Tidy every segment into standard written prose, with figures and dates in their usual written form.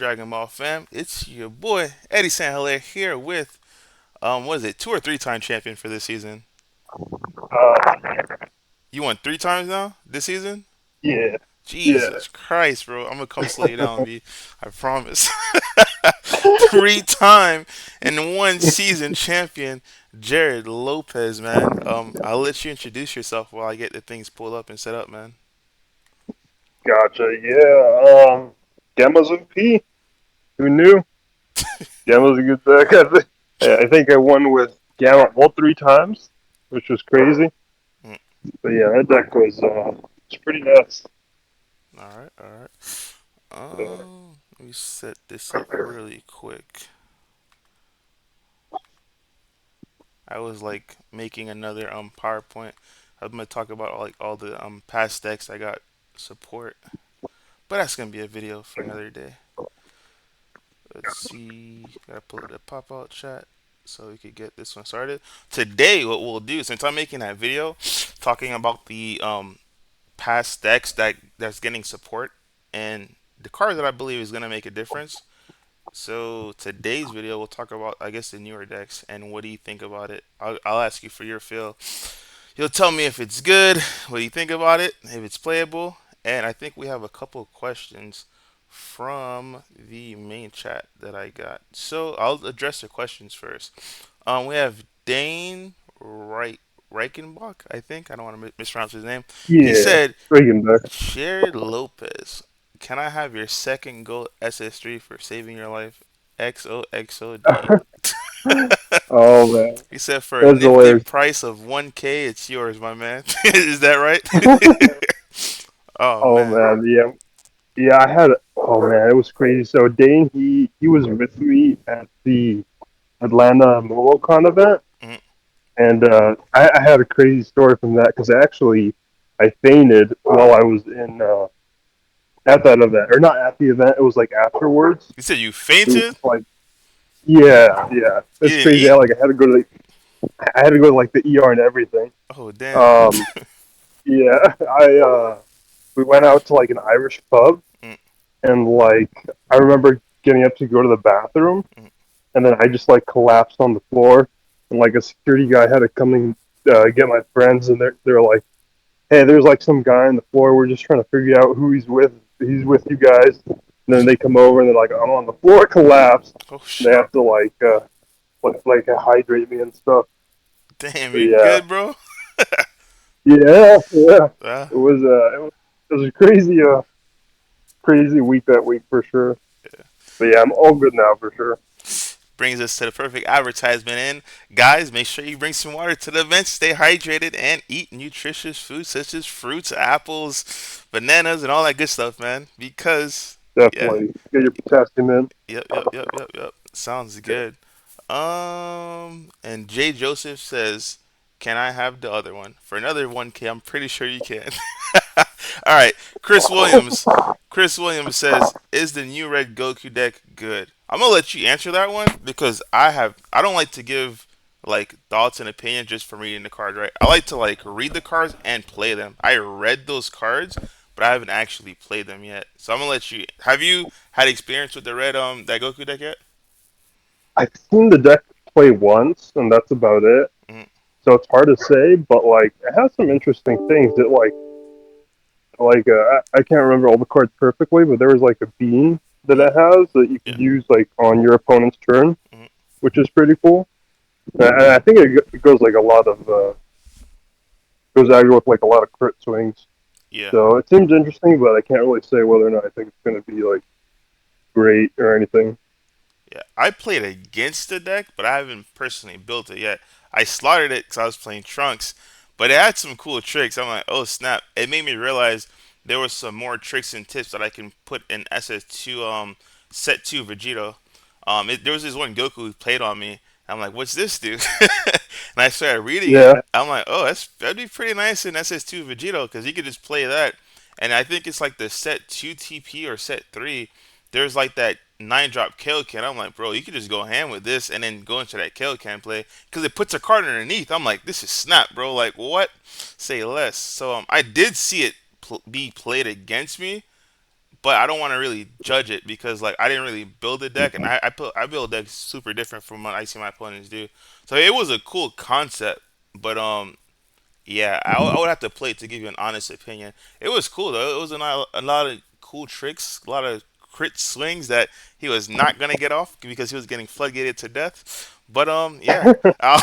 Dragon Ball fam? It's your boy Eddie San Hilaire here with what is it, 2 or 3 time champion for this season? Uh, You won 3 times now this season? yeah, yeah. Jesus Christ, bro! I'm gonna come slow you down, B. I promise. 3 time in one season champion, Jared Lopez, man. I'll let you introduce yourself while I get the things pulled up and set up, man. Gotcha. Gamma's OP. Who knew? Gamma's a good deck. I think I won with Gamma all three times, which was crazy. Mm, But yeah, that deck was pretty nuts. all right, all right. Uh, Let me set this up really quick. I was like making another PowerPoint. I'm gonna talk about all the past decks I got support, but that's gonna be a video for another day. Let's see. Gotta pull up the pop out chat so we could get this one started. Today, what we'll do, since I'm making that video talking about the past decks that's getting support and the card that I believe is gonna make a difference. So today's video, we'll talk about, I guess, the newer decks and what do you think about it. I'll ask you for your feel. You'll tell me if it's good, what do you think about it, if it's playable, and I think we have a couple of questions from the main chat that I got. So I'll address the questions first. We have Dane Reichenbach, I think. I don't want to mispronounce his name. He yeah, said, friggin' deck. Jared Lopez, can I have your second gold SS3 for saving your life? XOXO Dane. Oh man, He said for a that's nifty hilarious. price of 1K, it's yours, my man. Is that right? Oh Oh man. man, yeah, yeah. Oh man, it was crazy. So Dane, he was with me at the Atlanta MomoCon event. Mhm. And I had a crazy story from that because I fainted while I was in at that event, or not at the event. It was like afterwards. You said you It was fainted? like yeah, yeah. You It's didn't crazy. eat? I had to go to like the ER and everything. Oh damn. Um, yeah, I we went out to like an Irish pub, Mm, and like I remember getting up to go to the bathroom, mm. and then I just like collapsed on the floor, and like a security guy had to come and get my friends, and they're like, hey, there's like some guy on the floor. We're just trying to figure out who he's with. He's with you guys. And then they come over and they're like, I'm on the floor, collapsed. Oh And they shit. have to like hydrate me and stuff. Damn, But you yeah, good, bro? yeah. Uh, It was a crazy week that week for sure. But yeah, I'm all good now for sure. Brings us to the perfect advertisement. And guys, make sure you bring some water to the event, stay hydrated, and eat nutritious foods such as fruits, apples, bananas, and all that good stuff, man. Because, yeah, Definitely get your potassium in. yep. Sounds good. And Jay Joseph says, "Can I have the other one for another 1K? I'm pretty sure you can." All right, Chris Williams. Chris Williams says, "Is the new Red Goku deck good?" I'm gonna let you answer that one because I don't like to give like thoughts and opinions just from reading the cards. Right? I like to like read the cards and play them. I read those cards, but I haven't actually played them yet. So I'm gonna let you. Have you had experience with the red that Goku deck yet? I've seen the deck play once, and that's about it. Mm-hmm. So it's hard to say, but like it has some interesting things. I can't remember all the cards perfectly, but there was like a beam that Mm-hmm. it has that you Yeah. could use like on your opponent's turn, Mm-hmm. which is pretty cool. And I think it goes like a lot of goes aggro with like a lot of crit swings. Yeah. So it seems interesting, but I can't really say whether or not I think it's going to be like great or anything. Yeah, I played against the deck, but I haven't personally built it yet. I slaughtered it because I was playing Trunks, but it had some cool tricks. I'm like, oh snap! It made me realize there was some more tricks and tips that I can put in SS2 set two Vegito. There was this one Goku who played on me. I'm like, what's this do? And I started reading it. Yeah, I'm like, oh, that'd be pretty nice in SS2 Vegito because you could just play that. And I think it's like the set two TP or set three. There's like that 9 drop kill can. I'm like, bro, you could just go ham with this and then go into that kill can play because it puts a card underneath. I'm like, this is snap, bro. Like what? Say less. So I did see it be played against me, but I don't want to really judge it because like I didn't really build a deck, and I build decks super different from what I see my opponents do. So it was a cool concept, but yeah, I would have to play it to give you an honest opinion. It was cool though. It was a lot of cool tricks, a lot of crit swings that he was not gonna get off because he was getting floodgated to death. But yeah, I'll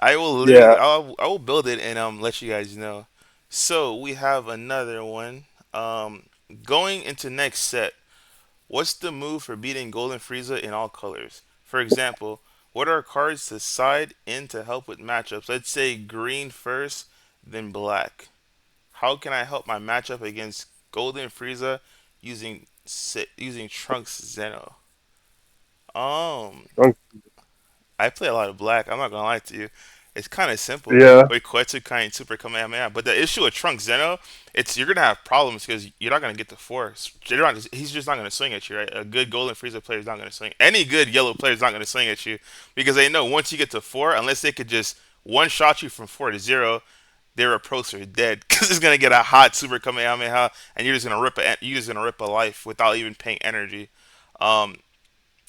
I will literally Yeah, I will build it and let you guys know. So we have another one. Um, Going into next set. What's the move for beating Golden Frieza in all colors? For example, what are cards to side in to help with matchups? Let's say green first, then black. How can I help my matchup against Golden Frieza using Trunks Zeno? Um, um, I play a lot of black. I'm not gonna lie to you. It's kind of simple. yeah, With Quetzal kind Super Kamehameha. But the issue with Trunks Zeno, it's you're gonna have problems because you're not gonna get the force. He's just not gonna swing at you, right? A good Golden Frieza player is not gonna swing. Any good yellow player is not gonna swing at you because they know once you get to four, unless they could just one shot you from 4 to 0, their approach are dead because it's gonna get a hot Super Kamehameha and you're just gonna rip a life without even paying energy. Um,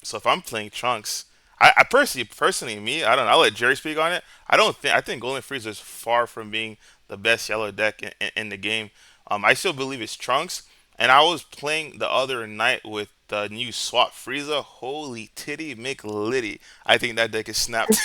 so if I'm playing Trunks, I personally me, I don't know. I'll let Jerry speak on it. I think Golden Frieza is far from being the best yellow deck in the game. I still believe it's Trunks, and I was playing the other night with the new Swap Frieza. Holy titty McLitty! I think that deck is snapped,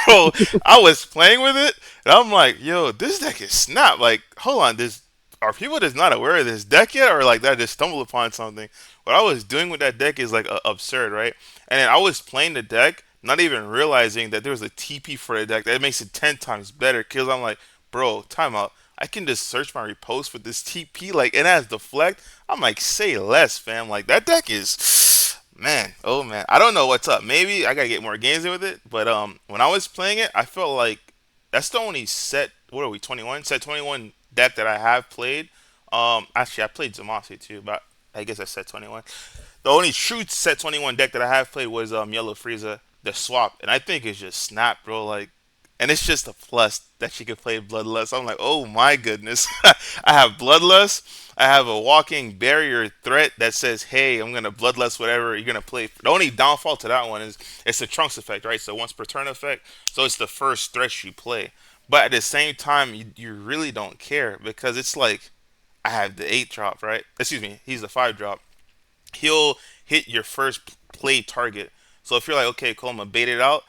bro. I was playing with it, and I'm like, yo, this deck is snapped. Like, hold on, this are people just not aware of this deck yet, or like that just stumbled upon something? What I was doing with that deck is like absurd, right? And then I was playing the deck, not even realizing that there was a TP for the deck that makes it 10 times better. Cause I'm like, bro, timeout. I can just search my repost with this TP, like it has deflect. I'm like, say less, fam. Like that deck is, man, oh man. I don't know what's up. Maybe I gotta get more games in with it. But when I was playing it, I felt like that's the only set. What are we? 21 set 21 deck that I have played. Actually, I played Zamasi too, but I guess I said 21. The only true set 21 deck that I have played was Yellow Frieza, the swap, and I think it's just snap, bro. Like, and it's just a plus that she could play Bloodlust. I'm like, oh my goodness, I have Bloodlust. I have a walking barrier threat that says, hey, I'm gonna Bloodlust whatever you're gonna play. The only downfall to that one is it's the Trunks effect, right? So once per turn effect, so it's the first threat you play. But at the same time, you really don't care because it's like I have the 8 drop, right? Excuse me, he's the 5 drop. He'll hit your first play target. So if you're like, okay, cool, I'm gonna bait it out.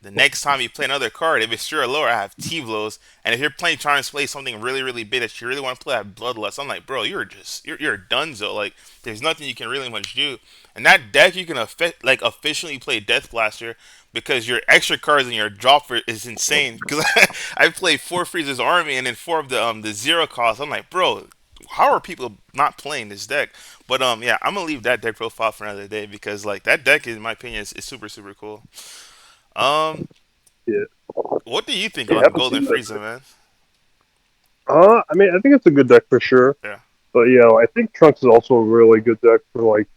The next time you play another card, if it's sure or lower, I have T blows. And if you're playing trying to play something really, really big that you really want to play, I have Bloodlust. I'm like, bro, you're a dunzo. Like, there's nothing you can really much do. And that deck you can officially play Death Blaster because your extra cards in your dropper is insane. Because I played 4 Freezer's Army and then 4 of the 0 cost. I'm like, bro, how are people not playing this deck? But yeah, I'm gonna leave that deck profile for another day because like that deck, in my opinion, is super super cool. Um, yeah, what do you think yeah. I on haven't Golden seen that Frieza, deck. man? I mean, I think it's a good deck for sure. Yeah. But I think Trunks is also a really good deck for like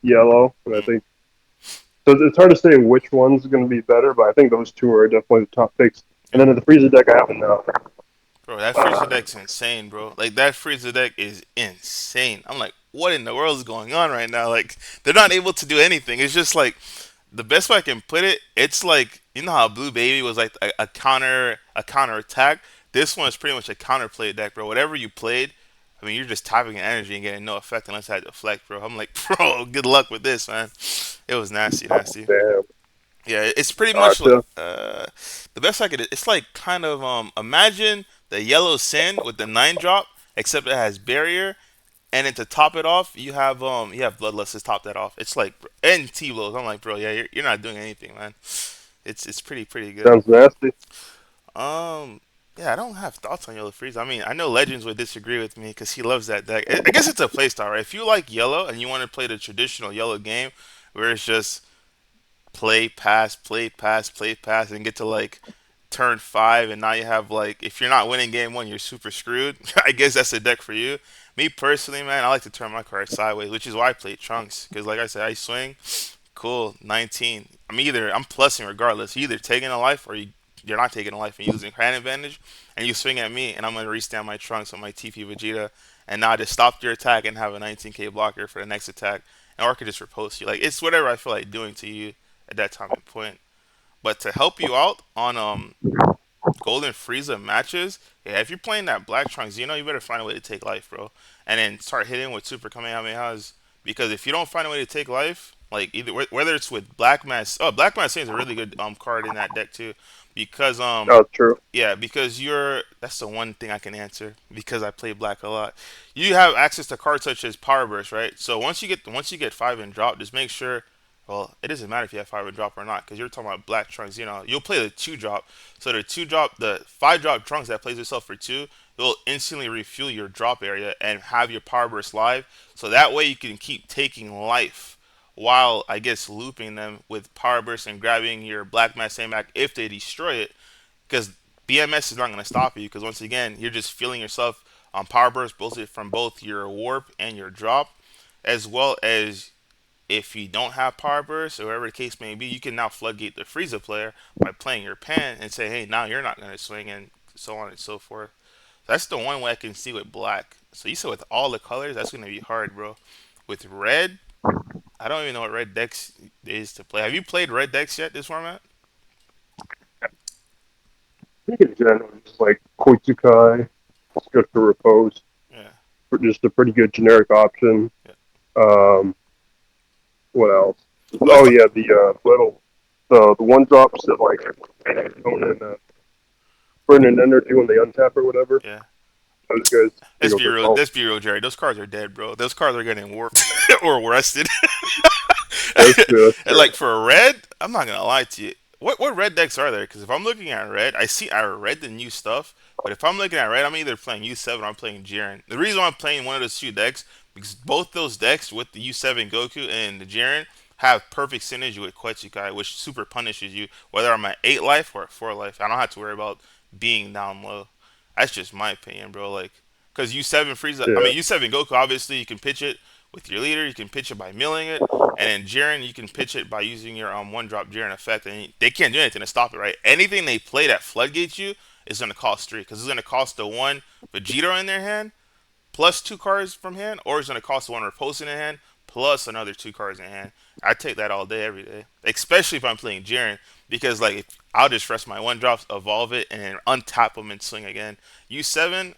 yellow, and I Mm. think so. It's hard to say which one's going to be better, but I think those two are definitely the top picks. And Yeah. then the Frieza deck, I haven't now. Bro, that Frieza deck's insane, bro. Like that Frieza deck is insane. I'm like, what in the world is going on right now? Like they're not able to do anything. It's just like the best way I can put it. It's like you know how Blue Baby was like a counter attack. This one is pretty much a counter play deck, bro. Whatever you played, I mean, you're just tapping energy and getting no effect unless I deflect, bro. I'm like, bro, good luck with this, man. It was nasty, nasty. Damn, Yeah, it's pretty much gotcha. the best I could. It's like kind of imagine the yellow sin with the 9 drop, except it has barrier, and then to top it off, you have bloodlust to top that off. It's like and T blows. I'm like, bro, yeah, you're not doing anything, man. It's pretty good. Sounds nasty. Um, yeah, I don't have thoughts on Yellow Freeze. I mean, I know Legends would disagree with me because he loves that deck. I guess it's a playstyle, right? If you like yellow and you want to play the traditional yellow game, where it's just play, pass, play, pass, play, pass, and get to like turn 5, and now you have like if you're not winning game 1, you're super screwed. I guess that's the deck for you. Me personally, man, I like to turn my cards sideways, which is why I play Trunks. Because like I said, I swing, cool, 19. I'm plussing regardless. You either taking a life or you're not taking a life and using hand advantage, and you swing at me, and I'm gonna restand my Trunks with my TP Vegeta, and now I just stop your attack and have a 19k blocker for the next attack, and or I could just repulse you. Like it's whatever I feel like doing to you at that time and point. But to help you out on Golden Frieza matches, yeah, if you're playing that Black Trunks, you better find a way to take life, bro, and then start hitting with Super Kamehamehas. Because if you don't find a way to take life, like either whether it's with Black Mass, oh, Black Mass is a really good card in that deck too, because Oh, true. yeah, because you're that's the one thing I can answer because I play black a lot. You have access to cards such as Power Burst, right? So once you get five and drop, just make sure. Well, it doesn't matter if you have five and drop or not because you're talking about black trunks. You'll play the two drop. So the two drop, the five drop trunks that plays itself for two, it'll instantly refuel your drop area and have your Power Burst live. So that way you can keep taking life while I guess looping them with Power Burst and grabbing your Black Mass Amac if they destroy it because BMS is not going to stop you because once again you're just feeling yourself on power burst both from both your warp and your drop, as well as if you don't have power burst or whatever the case may be, you can now floodgate the Frieza player by playing your pan and say, hey, now you're not going to swing and so on and so forth. That's the one way I can see with black. So you said with all the colors, that's going to be hard, bro. With red, I don't even know what red decks is to play. Have you played red decks yet this format? I think in general, just like Koitsukai, it's good for repose. Yeah, For just a pretty good generic option. yeah. Um, what else? Let's Oh talk, yeah, the little the one drops that like don't burn an energy when they untap or whatever. yeah. Those guys, they Let's go be to real. hell. Let's be real, Jerry. Those cards are dead, bro. Those cards are getting warped or arrested. That's true. That's And true. like for red, I'm not gonna lie to you. What red decks are there? Because if I'm looking at red, I read the new stuff. But if I'm looking at red, I'm either playing U7 or I'm playing Jiren. The reason why I'm playing one of those two decks because both those decks with the U7 Goku and the Jiren have perfect synergy with Quetzalcoatl, which super punishes you whether I'm at 8 life or at 4 life. I don't have to worry about being down low. That's just my opinion, bro. Like, because U7 Frieza, I Yeah. mean U7 Goku, obviously you can pitch it with your leader, you can pitch it by milling it, and then Jiren, you can pitch it by using your one drop Jiren effect, and they can't do anything to stop it, right? Anything they play that floodgates you is going to cost three, because it's going to cost the one Vegeta in their hand, plus two cards from hand, or it's going to cost the one Repulse in hand, plus another two cards in hand. I take that all day, every day, especially if I'm playing Jiren, because like I'll just rest my one drops, evolve it, and then untap them and swing again. U7,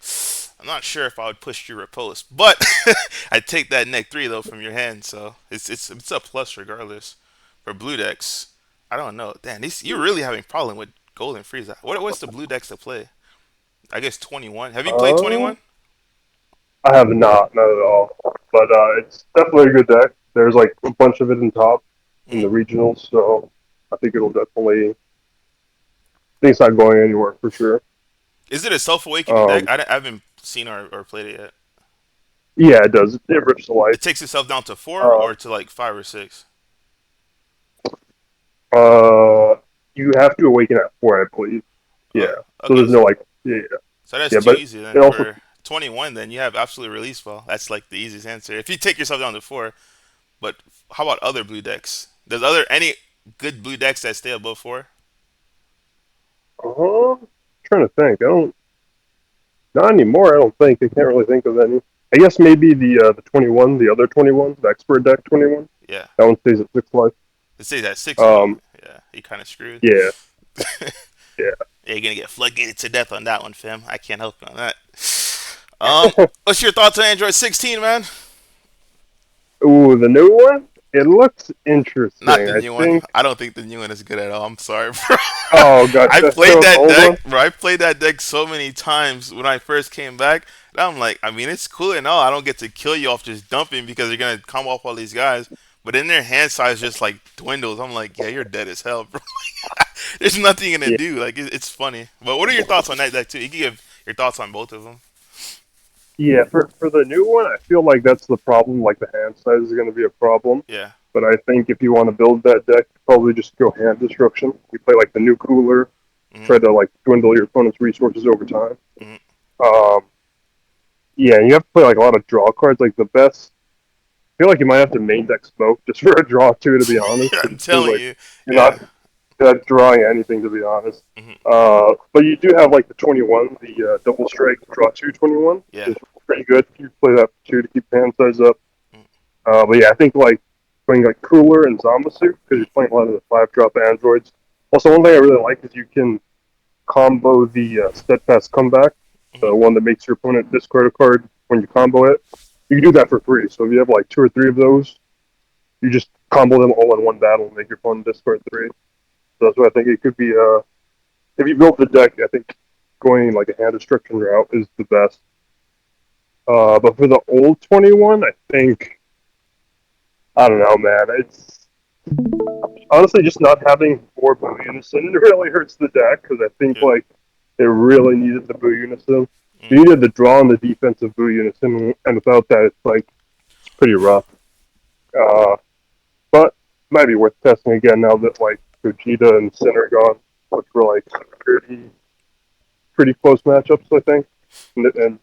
I'm not sure if I would push through Repulse, but I take that neck three though from your hand, so it's a plus regardless. For blue decks, I don't know. Damn, you're really having problem with Golden Frieza. What's the blue decks to play? I guess 21. Have you played Uh, 21? I have not at all. But it's definitely a good deck. There's like a bunch of it in top in the Mm. regionals, so I think it'll definitely. I think it's not going anywhere for sure. Is it a self-awakening deck? Um, I haven't seen or played it yet. yeah, it does. It rips the life. It takes itself down to four Uh, or to like five or six. uh, you have to awaken at 4, I believe. Yeah. So Okay, there's no like, yeah, so that's yeah, too but easy then. it also, For 21, then you have absolute release ball. That's like the easiest answer. If you take yourself down to four, but how about other blue decks? Does other any good blue decks that stay above four? trying to think. I don't, not anymore. I don't think. I can't really think of any. I guess maybe the 21, the other 21, the expert deck 21. Yeah, That one stays at 6 life. it says at six. Um, Yeah, you kind of screwed. yeah, yeah. Yeah, you're gonna get floodgated to death on that one, fam. I can't help you on that. What's your thoughts on Android 16, man? Ooh, the new one. It looks Not interesting. the I new one. think. I don't think the new one is good at all. I'm sorry, bro. Oh, I gotcha. played So the that old one. deck, bro. I played that deck so many times when I first came back. And I'm like, I mean, it's cool and all. I don't get to kill you off just dumping because you're gonna come off all these guys. But then their hand size just like dwindles. I'm like, yeah, you're dead as hell, bro. There's nothing you're gonna Yeah, do. Like, it's funny. But what are your thoughts on that deck too? You can give your thoughts on both of them. yeah. For the new one, I feel like that's the problem. Like the hand size is going to be a problem. Yeah. But I think if you want to build that deck, probably just go hand destruction. You play like the new cooler, Hmm. try to like dwindle your opponent's resources over time. Hmm. Um, yeah, and you have to play like a lot of draw cards. Like the best, I feel like you might have to main deck smoke just for a draw too. To be honest, I'm it feels telling like you. you're not Yeah. drawing anything to be honest. Hmm. But you do have like the 21, the double strike draw 221, Yeah. which is pretty good. You play that for two to keep hand size up. Mm-hmm. But yeah, I think like playing like Cooler and Zamasu because you're playing a lot of the five drop androids. Also, one thing I really like is you can combo the steadfast comeback, Hmm. the one that makes your opponent discard a card when you combo it. You can do that for free. So if you have like two or three of those, you just combo them all in one battle and make your opponent discard three. So that's why I think it could be. If you build the deck, I think going like a hand destruction route is the best. But for the old 21, I think I don't know, man. It's honestly just not having more Boo Unison really hurts the deck because I think Yeah. like it really needed the Boo Unison. You Mm. needed the draw on the defensive Boo Unison, and without that, it's like it's pretty rough. Uh, but might be worth testing again now that like Gogeta and Sin are gone, which were like pretty pretty close matchups, I think. And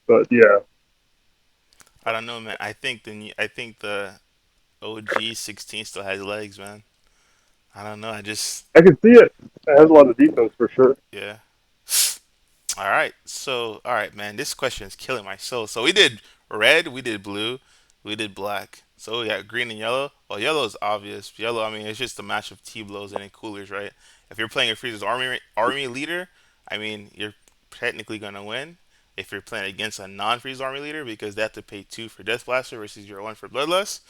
but yeah, I don't know, man. I think the OG 16 still has legs, man. I don't know. I just I can see it. It has a lot of defense for sure. yeah. All right. So, all right, man. This question is killing my soul. So we did red, we did blue, we did black. So we got green and yellow. Well, yellow is obvious. Yellow, I mean, it's just a match of T blows and coolers, right? If you're playing a Freezer's army leader, I mean, you're technically gonna win. If you're playing against a non-freeze army leader, because they have to pay two for Death Blaster versus your one for Bloodlust.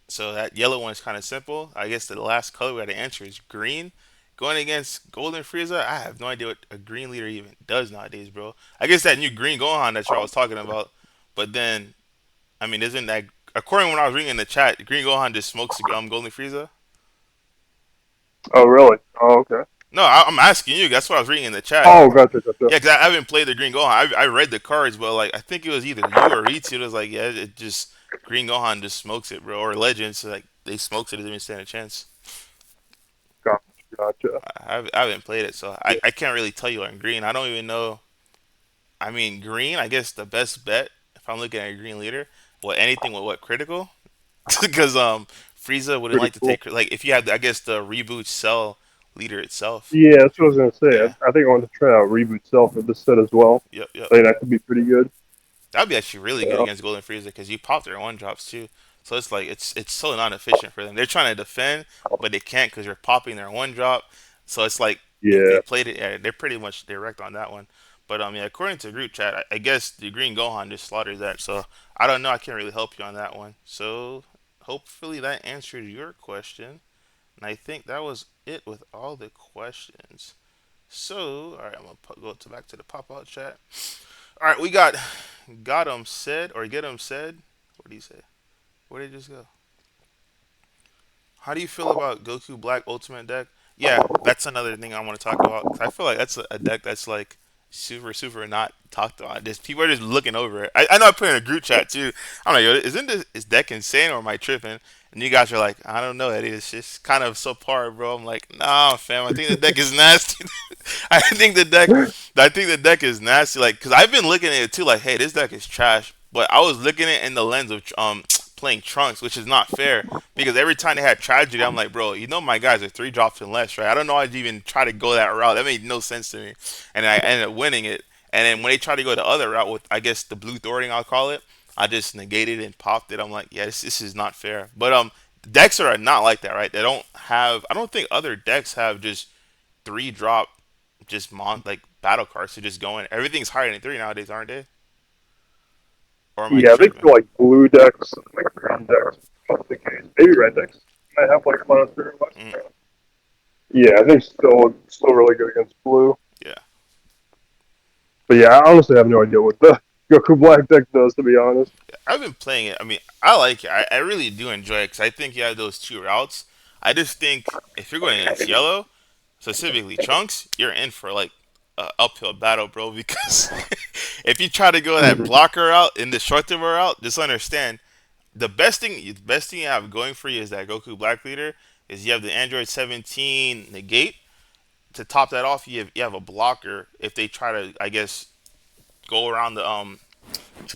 So that yellow one is kind of simple. I guess the last color we got to answer is green. Going against Golden Frieza, I have no idea what a green leader even does nowadays, bro. I guess that new green Gohan that y'all was talking about, but then I mean, isn't that according to when I was reading in the chat, green Gohan just smokes Golden Frieza? Oh really? Oh okay. No, I'm asking you. That's what I was reading in the chat. Oh gotcha gotcha. Yeah, because I haven't played the Green Gohan. I read the cards, but like I think it was either you or Ritsu. It was like, yeah, it just Green Gohan just smokes it, bro. Or Legends, so like they smokes it, it doesn't even stand a chance. Gotcha gotcha. I haven't played it, so Yeah. I can't really tell you on green. I don't even know. I mean, green. I guess the best bet if I'm looking at a green leader, well, anything with what critical, because Frieza wouldn't Pretty like to cool. take like if you have I guess the reboot cell leader itself. Yeah, that's what I was gonna say. Yeah. I think I want to try out reboot self for this set as well. Yep. Yep. I think that could be pretty good. That'd be actually really good Yeah. against Golden Frieza because you pop their one drops too. So it's like it's so non efficient for them. They're trying to defend, but they can't because you're popping their one drop. So it's like if they Yeah. played it, yeah, they're pretty much direct on that one. But yeah, according to group chat, I guess the Green Gohan just slaughters that. So I don't know. I can't really help you on that one. So hopefully that answered your question. And I think that was it with all the questions. So all right, I'm gonna go to back to the pop out chat. All right, we got him said or get him said. What did he say? Where did it just go? How do you feel about Goku Black Ultimate deck? Yeah, that's another thing I want to talk about. 'Cause I feel like that's a deck that's like super not talked about. Just people are just looking over it. I know I put in a group chat too. I'm like, yo, isn't this deck insane or am I tripping? And you guys are like, I don't know, Eddie. It's just kind of subpar, bro. I'm like, nah, fam. I think the deck is nasty. I think the deck, I think the deck is nasty. Like, cause I've been looking at it too. Like, hey, this deck is trash. But I was looking at it in the lens of playing Trunks, which is not fair because every time they had tragedy, I'm like, bro, you know my guys are three drops and less, right? I don't know why'd you even try to go that route. That made no sense to me, and I ended up winning it. And then when they tried to go the other route with, I guess the blue thwarting, I'll call it, I just negated it and popped it. I'm like, yeah, this is not fair. But decks are not like that, right? They don't have. I don't think other decks have just three drop, just like battle cards to just go in. Everything's higher than three nowadays, aren't they? Or am I Yeah, I think tripping? for like blue decks, like green decks, not the case. Maybe red decks might have like monster. Mm, Yeah, I think still really good against blue. yeah. But yeah, I honestly have no idea what the Goku Black deck does, to be honest. I've been playing it. I mean, I like it. I really do enjoy it because I think you have those two routes. I just think if you're going against yellow, specifically chunks, you're in for like a uphill battle, bro. Because if you try to go that Mm-hmm. blocker route in the short term route, just understand the best thing you have going for you is that Goku Black Leader is you have the Android 17 negate. To top that off, you have a blocker if they try to I guess go around the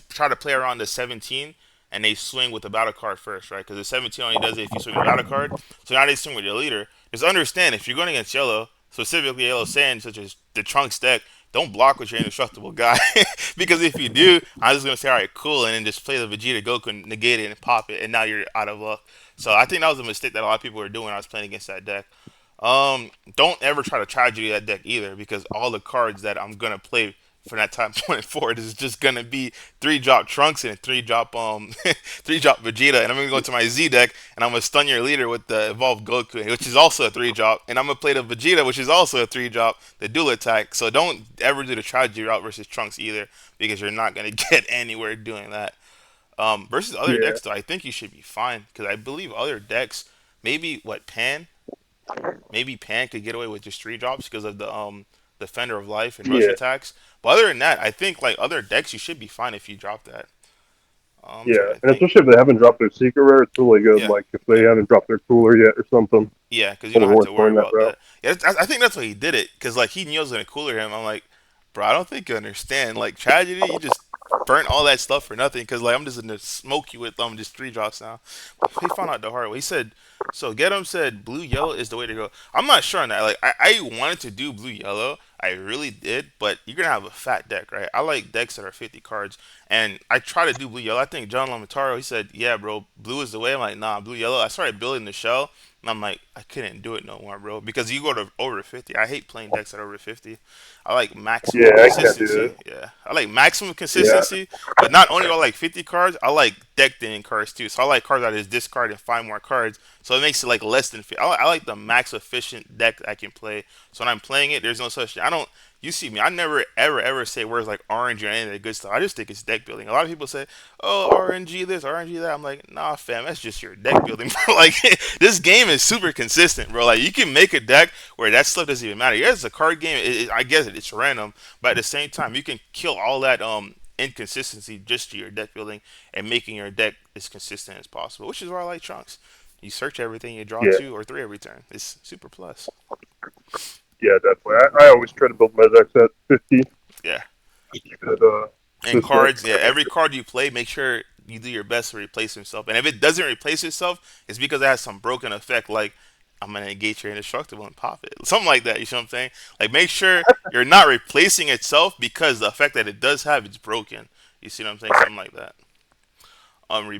try to play around the 17. and they swing with the battle card first, right? Because the 17 only does it if you swing with a battle card. So now they swing with your leader. Just understand if you're going against yellow, specifically yellow sand, such as the Trunks deck, don't block with your indestructible guy. Because if you do, I'm just gonna say, all right, cool, and then just play the Vegeta Goku and negate it and pop it, and now you're out of luck. So I think that was a mistake that a lot of people were doing when I was playing against that deck. Don't ever try to tragedy that deck either, because all the cards that I'm gonna play from that time point forward is just gonna be three drop Trunks and three drop three drop Vegeta, and I'm gonna go into my Z deck and I'm gonna stun your leader with the evolved Goku, which is also a three drop, and I'm gonna play the Vegeta, which is also a three drop, the dual attack. So don't ever do the tragedy route versus Trunks either, because you're not gonna get anywhere doing that. Versus other Yeah, decks though, I think you should be fine, because I believe other decks, maybe what Pan could get away with just three drops because of the Defender of Life and rush yeah, attacks. But other than that, I think like other decks, you should be fine if you drop that. I'm trying yeah. to And think. especially if they haven't dropped their secret rare, it's really good. Yeah, Like if they yeah. haven't dropped their cooler yet or something, Yeah, because you don't probably have worth to worry going that about route. that. Yeah, I think that's why he did it. Because like he knew I was gonna cooler him. I'm like, bro, I don't think you understand. Like tragedy, you just burnt all that stuff for nothing. Because like I'm just gonna smoke you with just three drops now. But he found out the hard way. He said, so get him said blue yellow is the way to go. I'm not sure on that. Like I wanted to do blue yellow. I really did, but you're gonna have a fat deck, right? I like decks that are 50 cards, and I try to do blue yellow. I think John Lamataro, he said, yeah, bro, blue is the way. I'm like, nah, blue yellow. I started building the shell, and I'm like, I couldn't do it no more, bro. Because you go to over 50. I hate playing decks at over 50. I like maximum Yeah, I can't do consistency. that. Yeah. I like maximum Yeah, consistency. But not only do I like 50 cards, I like deck thinning cards too. So I like cards that is discard and find more cards. So it makes it like less than 50. I like the max efficient deck that I can play. So when I'm playing it, there's no such thing. I don't. You see me. I never ever say words like RNG or any of that good stuff. I just think it's deck building. A lot of people say, "Oh, RNG this, RNG that." I'm like, "Nah, fam, that's just your deck building." Bro. Like this game is super consistent, bro. Like you can make a deck where that stuff doesn't even matter. Yeah, it's a card game. I guess it's random, but at the same time, you can kill all that inconsistency just to your deck building and making your deck as consistent as possible. Which is why I like Trunks. You search everything, you draw yeah, two or three every turn. It's super plus. yeah, definitely. I always try to build my decks at 50. Yeah. Keep it And consistent. cards, yeah, every card you play, make sure you do your best to replace himself. And if it doesn't replace itself, it's because it has some broken effect, like I'm gonna negate your indestructible and pop it, something like that. You know what I'm saying? Like make sure you're not replacing itself because the effect that it does have is broken. You see what I'm saying? Something like that.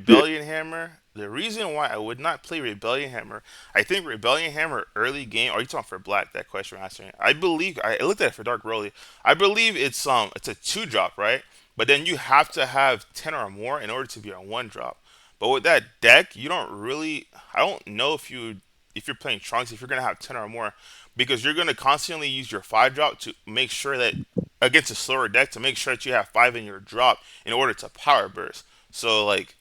Yeah, Rebellion Hammer. The reason why I would not play Rebellion Hammer, I think Rebellion Hammer early game. Are you talking for black? That question I'm answering. I believe I looked at it for Dark Broly. I believe it's a two drop, right? But then you have to have 10 or more in order to be a one drop. But with that deck, you don't really. I don't know if you're playing Trunks if you're gonna have 10 or more, because you're gonna constantly use your five drop to make sure that against a slower deck to make sure that you have five in your drop in order to power burst. So like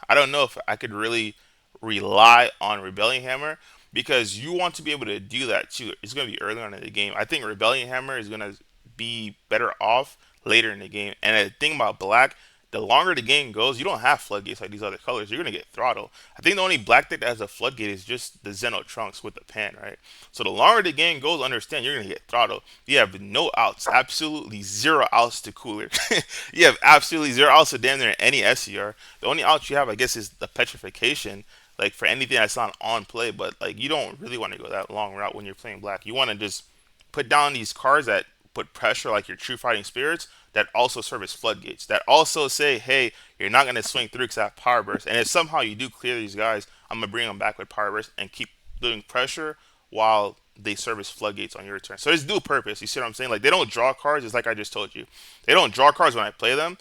I don't know if I could really rely on Rebellion Hammer, because you want to be able to do that too. It's going to be early on in the game. I think Rebellion Hammer is going to be better off later in the game. And the thing about Black, the longer the game goes, you don't have floodgates like these other colors. You're going to get throttled. I think the only Black deck that has a floodgate is just the Xeno Trunks with the pan, right? So the longer the game goes, understand you're going to get throttled. You have no outs, absolutely zero outs to Cooler. You have absolutely zero outs to damn near any SCR. The only out you have, I guess, is the petrification, like for anything that's not on play. But like, you don't really want to go that long route when you're playing black. You want to just put down these cards that put pressure, like your true fighting spirits, that also serve as floodgates. That also say, hey, you're not gonna swing through because I have power burst. And if somehow you do clear these guys, I'm gonna bring them back with power burst and keep doing pressure while they serve as floodgates on your turn. So it's dual purpose. You see what I'm saying? Like they don't draw cards. It's like I just told you. They don't draw cards when I play them,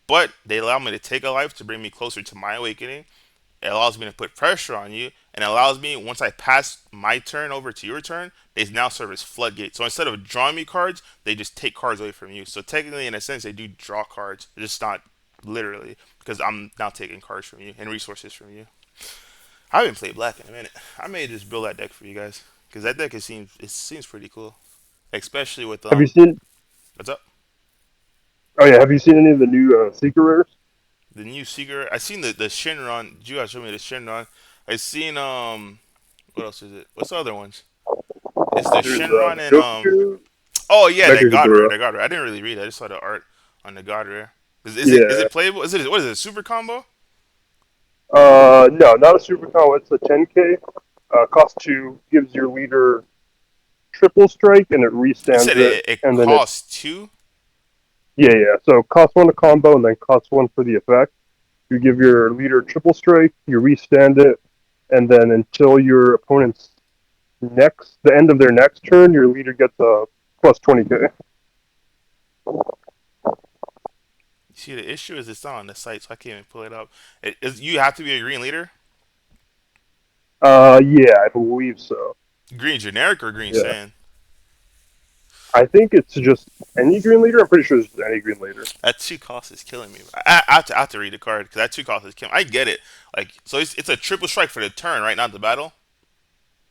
but they allow me to take a life to bring me closer to my awakening. It allows me to put pressure on you, and it allows me, once I pass my turn over to your turn, they now serve as floodgates. So instead of drawing me cards, they just take cards away from you. So technically, in a sense, they do draw cards, just not literally, because I'm now taking cards from you and resources from you. I haven't played black in a minute. I may just build that deck for you guys, because that deck it seems pretty cool, especially with have you seen? what's up, Oh yeah, have you seen any of the new secret rares? the new Seeker. I seen the Shinron. You guys showed me the Shinron. I seen what else is it? What's the other ones? It's the There's Shinron and Goku, oh yeah, the God Rare, Mechagodzilla. the God Rare. I didn't really read it. I just saw the art on the God Rare. Is it Yeah, playable? Is it what is it? A super combo? No, not a super combo. It's a 10K. Cost two, gives your leader triple strike, and it You restands said it, it and then it costs two. yeah. So cost one to combo, and then cost one for the effect. You give your leader triple strike, you restand it, and then until your opponent's the end of their next turn, your leader gets a plus 20K. You see, the issue is it's not on the site, so I can't even pull it up. You have to be a green leader. Yeah, I believe so. Green generic or green Yeah, sand. I think it's just any green leader. I'm pretty sure it's just any green leader. That two cost is killing me. I have to read the card because that two cost is killing. I get it. Like so, it's a triple strike for the turn, right? Not the battle.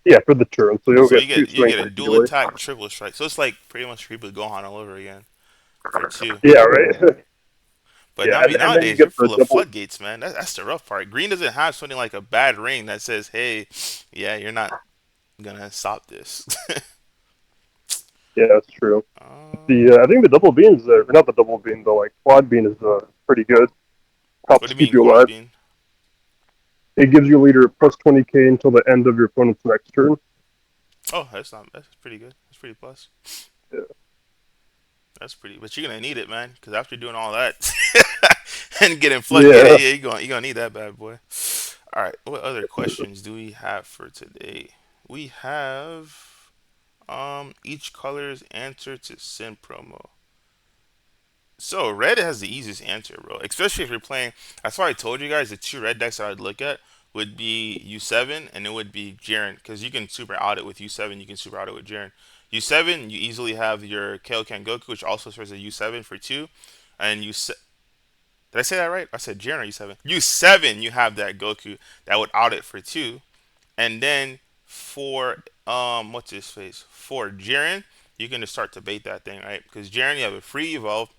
Yeah, for the turn, so you'll So get two you swings get a dual ideally. attack triple strike. So it's like pretty much Reaper Gohan all over again for two. Yeah, right. But Yeah, now and then you nowadays get you're the full of double. floodgates, man. That's the rough part. Green doesn't have something like a bad ring that says, "Hey, yeah, you're not gonna stop this." Yeah, that's true. um, I think the double bean is or not the double bean, the like quad bean is pretty good. what do Helps you keep mean you quad alive. bean? It gives your leader plus 20K until the end of your opponent's next turn. Oh, that's pretty good. That's pretty plus. Yeah, That's pretty. But you're gonna need it, man, because after doing all that and getting floodgated, yeah. yeah, you're gonna need that bad boy. All right. What other questions do we have for today? We have each color's answer to Sin promo. So red has the easiest answer, bro. Especially if you're playing. That's why I told you guys the two red decks that I'd look at would be U7 and it would be Jiren because you can super out it with U7. You can super out it with Jiren. U7, you easily have your Kaioken Goku, which also serves as U7 for two, and you did I say that right? I said Jiren or U7. U7, you have that Goku that would out it for two, and then for what's his face for Jiren, you can just start to bait that thing, right? Because Jiren, you have a free evolve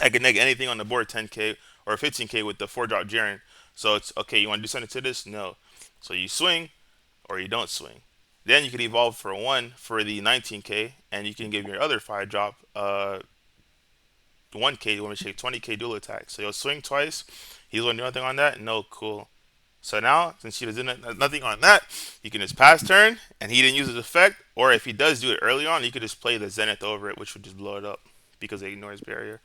I can neg anything on the board 10k or 15k with the 4 drop Jaren. So it's okay, you want to do something to this? No. So you swing or you don't swing. Then you can evolve for 1 for the 19k and you can give your other 5 drop 1k, you want to take 20k dual attack. So you'll swing twice. He's going to do nothing on that? No, cool. So now, since he doesn't nothing on that, you can just pass turn, and he didn't use his effect. Or if he does do it early on, you could just play the Zenith over it, which would just blow it up because it ignores barrier.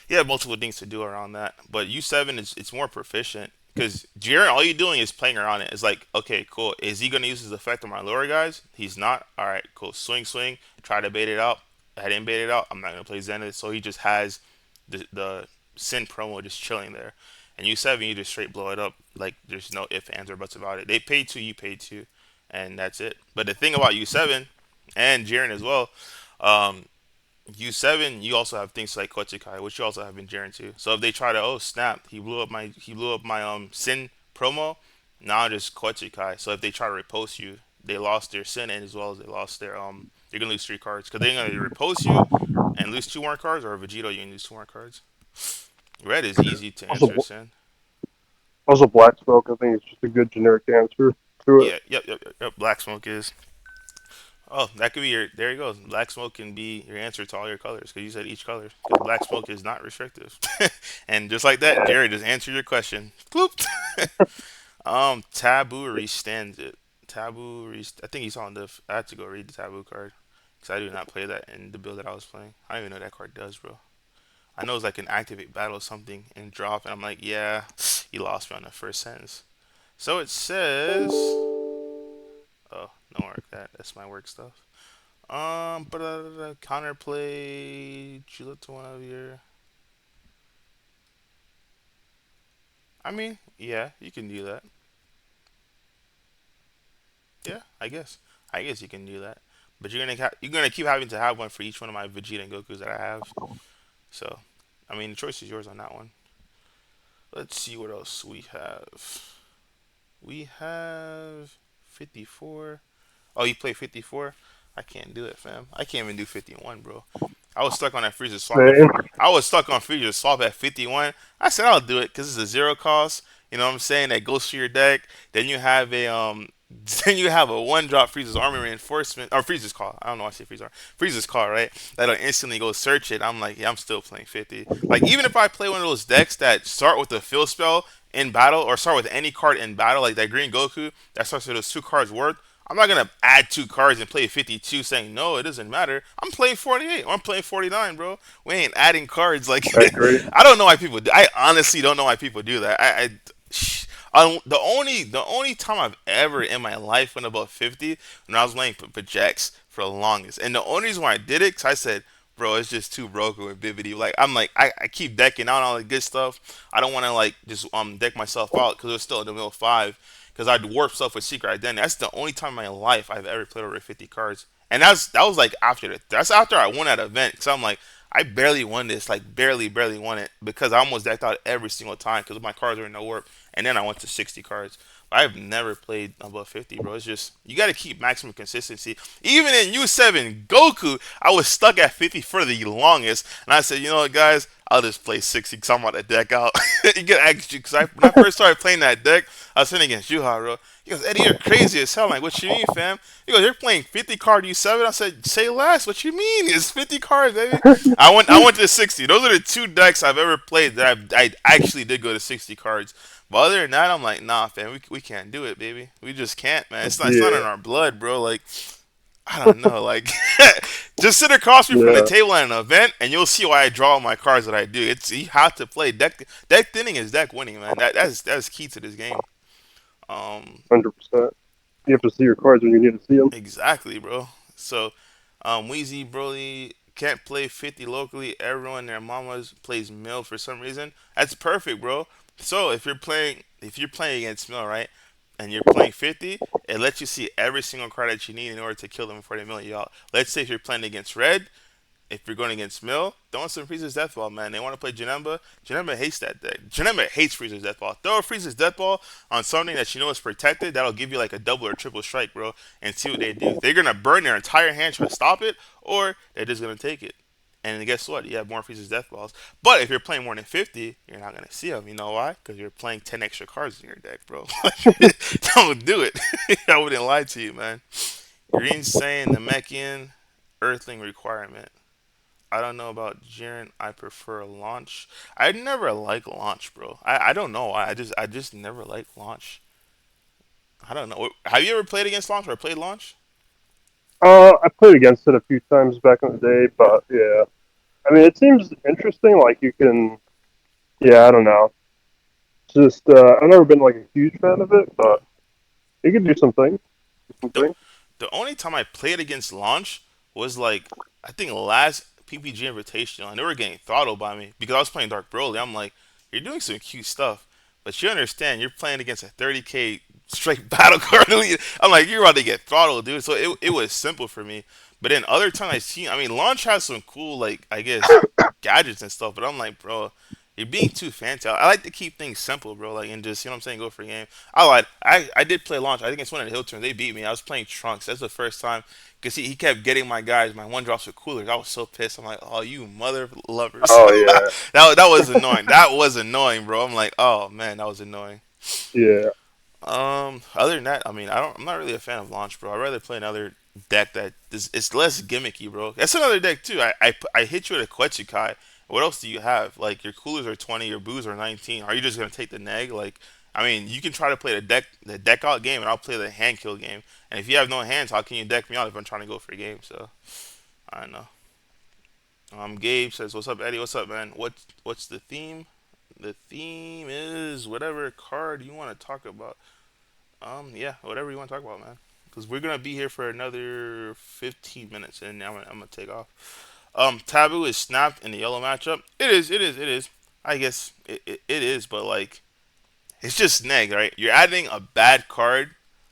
You have multiple things to do around that. But U7 is it's more proficient because Jiren, all you're doing is playing around it. It's like, okay, cool. Is he gonna use his effect on my lower guys? He's not. All right, cool. Swing, swing. Try to bait it out. I didn't bait it out. I'm not gonna play Zenith. So he just has the Sin promo just chilling there. And U7, you just straight blow it up. Like there's no ifs, ands, or buts about it. They paid two, you paid two, and that's it. But the thing about U7 and Jiren as well, um, U7, you also have things like Kochikai, which you also have in Jiren too. So if they try to, oh snap, he blew up my Sin promo, now just Kochikai. So if they try to repulse you, they lost their Sin and as well as they lost their they're gonna lose 3 cards because they're gonna repulse you and lose 2 more cards, or Vegito you can lose 2 more cards. Red is easy to answer Also, Sin. also black smoke. I think it's just a good generic answer to it. Yeah, yep. Black smoke is. Oh, that could be your. There you go. Black smoke can be your answer to all your colors because you said each color. Because black smoke is not restrictive, and just like that, Jerry just answered your question. Bloop. Taboo restands it. I think he's on the. I had to go read the taboo card because I do not play that in the build that I was playing. I don't even know what that card does, bro. I know it's like an activate battle or something and drop, and I'm like, yeah, you lost me on the first sentence. So it says. Oh, don't work that. That's my work stuff. But counterplay. You look to one of your. I mean, yeah, you can do that. Yeah, I guess. I guess you can do that. But you're gonna keep having to have one for each one of my Vegeta and Goku's that I have. So, I mean, the choice is yours on that one. Let's see what else we have. We have 54. Oh, you play 54? I can't do it, fam. I can't even do 51, bro. I was stuck on that Freezer swap at. Same. I was stuck on Freezer swap at 51. I said I'll do it because it's a zero cost, You know what I'm saying? That goes through your deck. Then you have a then you have a one drop freezes army reinforcement or freezes call. I don't know why I say freezes call, right? That'll instantly go search it. I'm like, yeah, I'm still playing 50. Like even if I play one of those decks that start with a fill spell in battle or start with any card in battle, like that green Goku that starts with those two cards worth. I'm not gonna add two cards and play 52 saying no, it doesn't matter. I'm playing 48 or I'm playing 49, bro. We ain't adding cards. Like I agree. I don't know why people. I honestly don't know why people do that. The only time I've ever in my life went above 50 when I was playing projects for the longest, and the only reason why I did it because I said, bro, it's just too broken with Bibity. Like I'm like I keep decking out all the good stuff. I don't want to like just deck myself out because it was still in the middle five because I'd warp stuff with secret identity. That's the only time in my life I've ever played over 50 cards, and that was like that's after I won that event because I'm like I barely won this, like barely won it because I almost decked out every single time because my cards were in no warp, and then I went to 60 cards. But I've never played above 50, bro. It's just you got to keep maximum consistency. Even in U7 Goku, I was stuck at 50 for the longest, and I said, you know what, guys, I'll just play 60 because I'm about to deck out. You get actually because when I first started playing that deck, I was playing against Yuha, bro. He goes, Eddie, you're crazy as hell. I'm like, what you mean, fam? He goes, you're playing 50 card U7. I said, say less. What you mean? It's 50 cards, baby. I went to 60. Those are the two decks I've ever played that I actually did go to 60 cards. But other than that, I'm like, nah, fam, we can't do it, baby. We just can't, man. It's not in Yeah, our blood, bro. Like, I don't know. Like, just sit across me from the yeah, table at an event, and you'll see why I draw my cards that I do. It's you have to play deck thinning is deck winning, man. That's key to this game. 100%. You have to see your cards when you need to see them. Exactly, bro. So, Wheezy Broly can't play 50 locally. Everyone and their mamas plays Mill for some reason. That's perfect, bro. So if you're playing against Mill, right, and you're playing 50, it lets you see every single card that you need in order to kill them before they mill you out. Let's say if you're playing against Red, if you're going against Mill, throw in some Freezer's Death Ball, man. They want to play Janemba. Janemba hates that deck. Janemba hates Freezer's Death Ball. Throw a Freezer's Death Ball on something that you know is protected. That'll give you like a double or triple strike, bro. And see what they do. They're gonna burn their entire hand trying to stop it, or they're just gonna take it. And guess what? You have more Freezer's Death Balls. But if you're playing more than 50, you're not gonna see them. You know why? Because you're playing 10 extra cards in your deck, bro. Don't do it. I wouldn't lie to you, man. Green saying Namekian Earthling requirement. I don't know about Jiren. I prefer launch. I never like launch, bro. I don't know why. I just never like launch. I don't know. Have you ever played against launch or played launch? I played against it a few times back in the day, but yeah. I mean, it seems interesting. Like you can, yeah, I don't know. Just I've never been like a huge fan of it, Yeah. but you can do something. Do The something. the only time I played against launch was like I think last PPG Invitational, and they were getting throttled by me because I was playing Dark Broly. I'm like, you're doing some cute stuff, but you understand you're playing against a 30k straight battle card elite. I'm like, you're about to get throttled, dude. So it was simple for me. But then other times I see, I mean, launch has some cool like I guess gadgets and stuff. But I'm like, bro, you're being too fancy. I like to keep things simple, bro. Like and just you know what I'm saying, go for a game. I lied. I did play launch. I think it's one of the hill turns. They beat me. I was playing Trunks. That's the first time because he kept getting my guys my one drops with coolers. I was so pissed. I'm like, oh you mother lovers. Oh yeah, That was annoying. That was annoying, bro. I'm like, oh man, that was annoying. yeah. Other than that, I mean, I'm not really a fan of launch, bro. I'd rather play another deck that is it's less gimmicky, bro. That's another deck too. I hit you with a Quetzalcoatl. What else do you have? Like your coolers are 20, your boos are 19. Are you just gonna take the neg? Like, I mean, you can try to play the deck out game, and I'll play the hand kill game. And if you have no hands, how can you deck me out if I'm trying to go for a game? So I don't know. Gabe says, "What's up, Eddie? What's up, man? What's the theme? The theme is whatever card you want to talk about." Yeah, whatever you want to talk about, man. Because we're gonna be here for another 15 minutes, and I'm gonna take off. Taboo is snapped in the yellow matchup. It is, it is, it is. I guess it is, but like, it's just neg, right? You're adding a bad card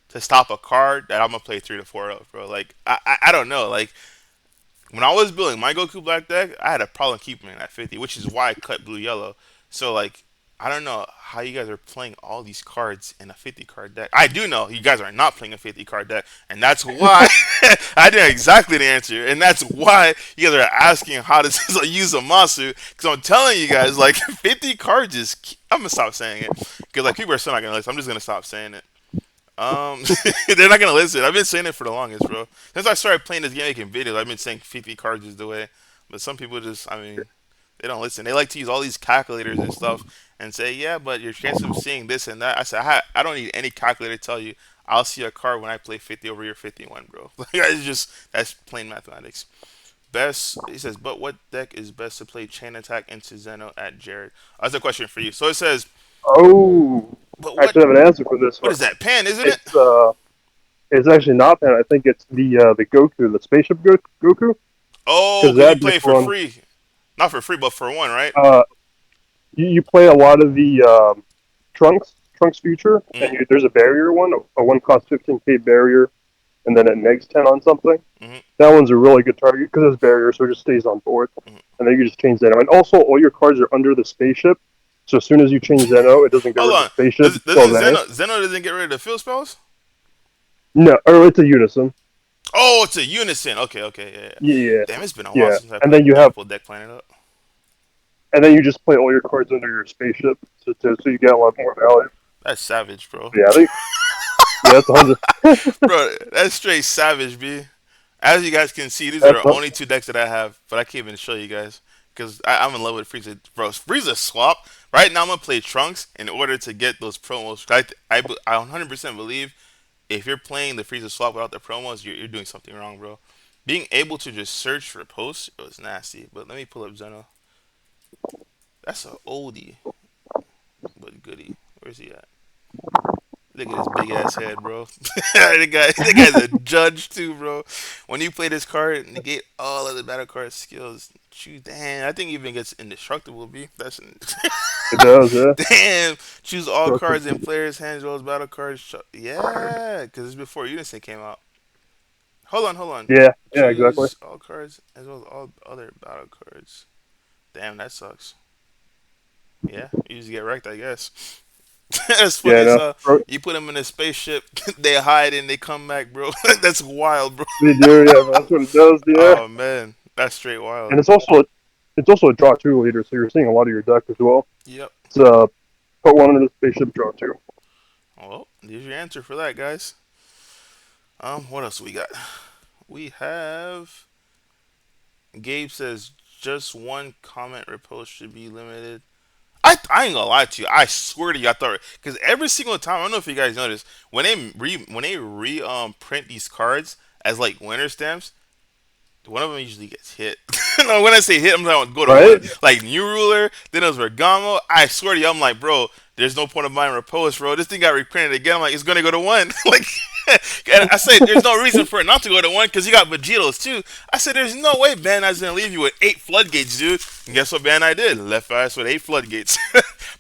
to stop a card that I'm gonna play 3 to 4 of, bro. Like, I don't know. Like, when I was building my Goku Black deck, I had a problem keeping it at 50, which is why I cut blue yellow. So like, I don't know how you guys are playing all these cards in a 50 card deck. I do know you guys are not playing a 50 card deck, and that's why I know exactly the answer, and that's why you guys are asking how to use a monster. Because I'm telling you guys, like 50 cards is. I'm gonna stop saying it because like people are still not gonna listen. I'm just gonna stop saying it. Um, they're not gonna listen. I've been saying it for the longest, bro. Since I started playing this game, making videos, I've been saying 50 cards is the way. But some people just, I mean, they don't listen. They like to use all these calculators and stuff and say, yeah, but your chance of seeing this and that. I said, I don't need any calculator to tell you. I'll see a card when I play 50 over your 51, bro. Like, it's just, that's plain mathematics. Best, he says, but what deck is best to play Chain Attack into Zeno at Jared? That's a question for you. So it says, Oh, but I should have an answer for this what one. is that? Pan, isn't it? It's uh, it's actually not that. I think it's the Goku, the spaceship Goku, Oh, because because you that play deck it for runs. free. Not for free, but for one, right? Uh, you play a lot of the Trunks Future, Mm-hmm. and there's a barrier one. A one cost 15K barrier, and then it negs 10 on something. Mm-hmm. That one's a really good target because it's barrier, so it just stays on board. Mm-hmm. And then you just change Zeno. And also, all your cards are under the spaceship, so as soon as you change Zeno, it doesn't get Hold rid of the on. spaceship. It still Doesn't vanishes. Zeno doesn't get rid of the field spells? No, or it's a unison. Oh, it's a unison. Okay, okay, yeah, yeah. Yeah, Damn, it's been a while yeah. since I And played then you have, triple deck planet up. and then you just play all your cards under your spaceship, so you get a lot more value. That's savage, bro. Yeah, yeah, it's 100. Bro, that's straight savage, b. As you guys can see, these are That's the only two decks that I have, but I can't even show you guys because I'm in love with Frieza. Bro, Frieza swap. Right now, I'm gonna play Trunks in order to get those promos. I 100% believe if you're playing the Frieza swap without the promos, you're doing something wrong, bro. Being able to just search for posts, it was nasty. But let me pull up Zeno. That's a oldie, but goodie. Where's he at? Look at his big ass head, bro. The guy's a judge too, bro. When you play this card, negate all of the battle card skills. Choose, damn, I think he even gets indestructible. B. That's it does, yeah. damn. Choose all Structure. cards in players' hands as well as battle cards. Yeah, because it's before Unison came out. Hold on, hold on. Yeah, yeah, exactly. Choose all cards as well as all other battle cards. Damn, that sucks. Yeah, you just get wrecked, I guess. That's funny Yeah, as no, hell. You put them in a spaceship, they hide and they come back, bro. That's wild, bro. they do. Yeah, that's what it does. Yeah, Oh man, that's straight wild. and it's also a draw two leader, so you're seeing a lot of your deck as well. Yep. It's put one into the spaceship, draw two. Well, there's your answer for that, guys. What else we got? We have Gabe says just one comment repost should be limited. I ain't gonna lie to you. I swear to you, I thought because every single time I don't know if you guys noticed when they re print these cards as like winter stamps, one of them usually gets hit. No, when I say hit, I'm talking go to one. Right? Like New Ruler, then it was Bergamo. I swear to you, I'm like, bro, there's no point of buying Repose, bro. This thing got reprinted again. I'm like, it's gonna go to one. Like, and I said, there's no reason for it not to go to one because you got Vegetos too. I said, there's no way Bandai's gonna leave you with 8 floodgates, dude. And guess what Bandai did? Left us with 8 floodgates.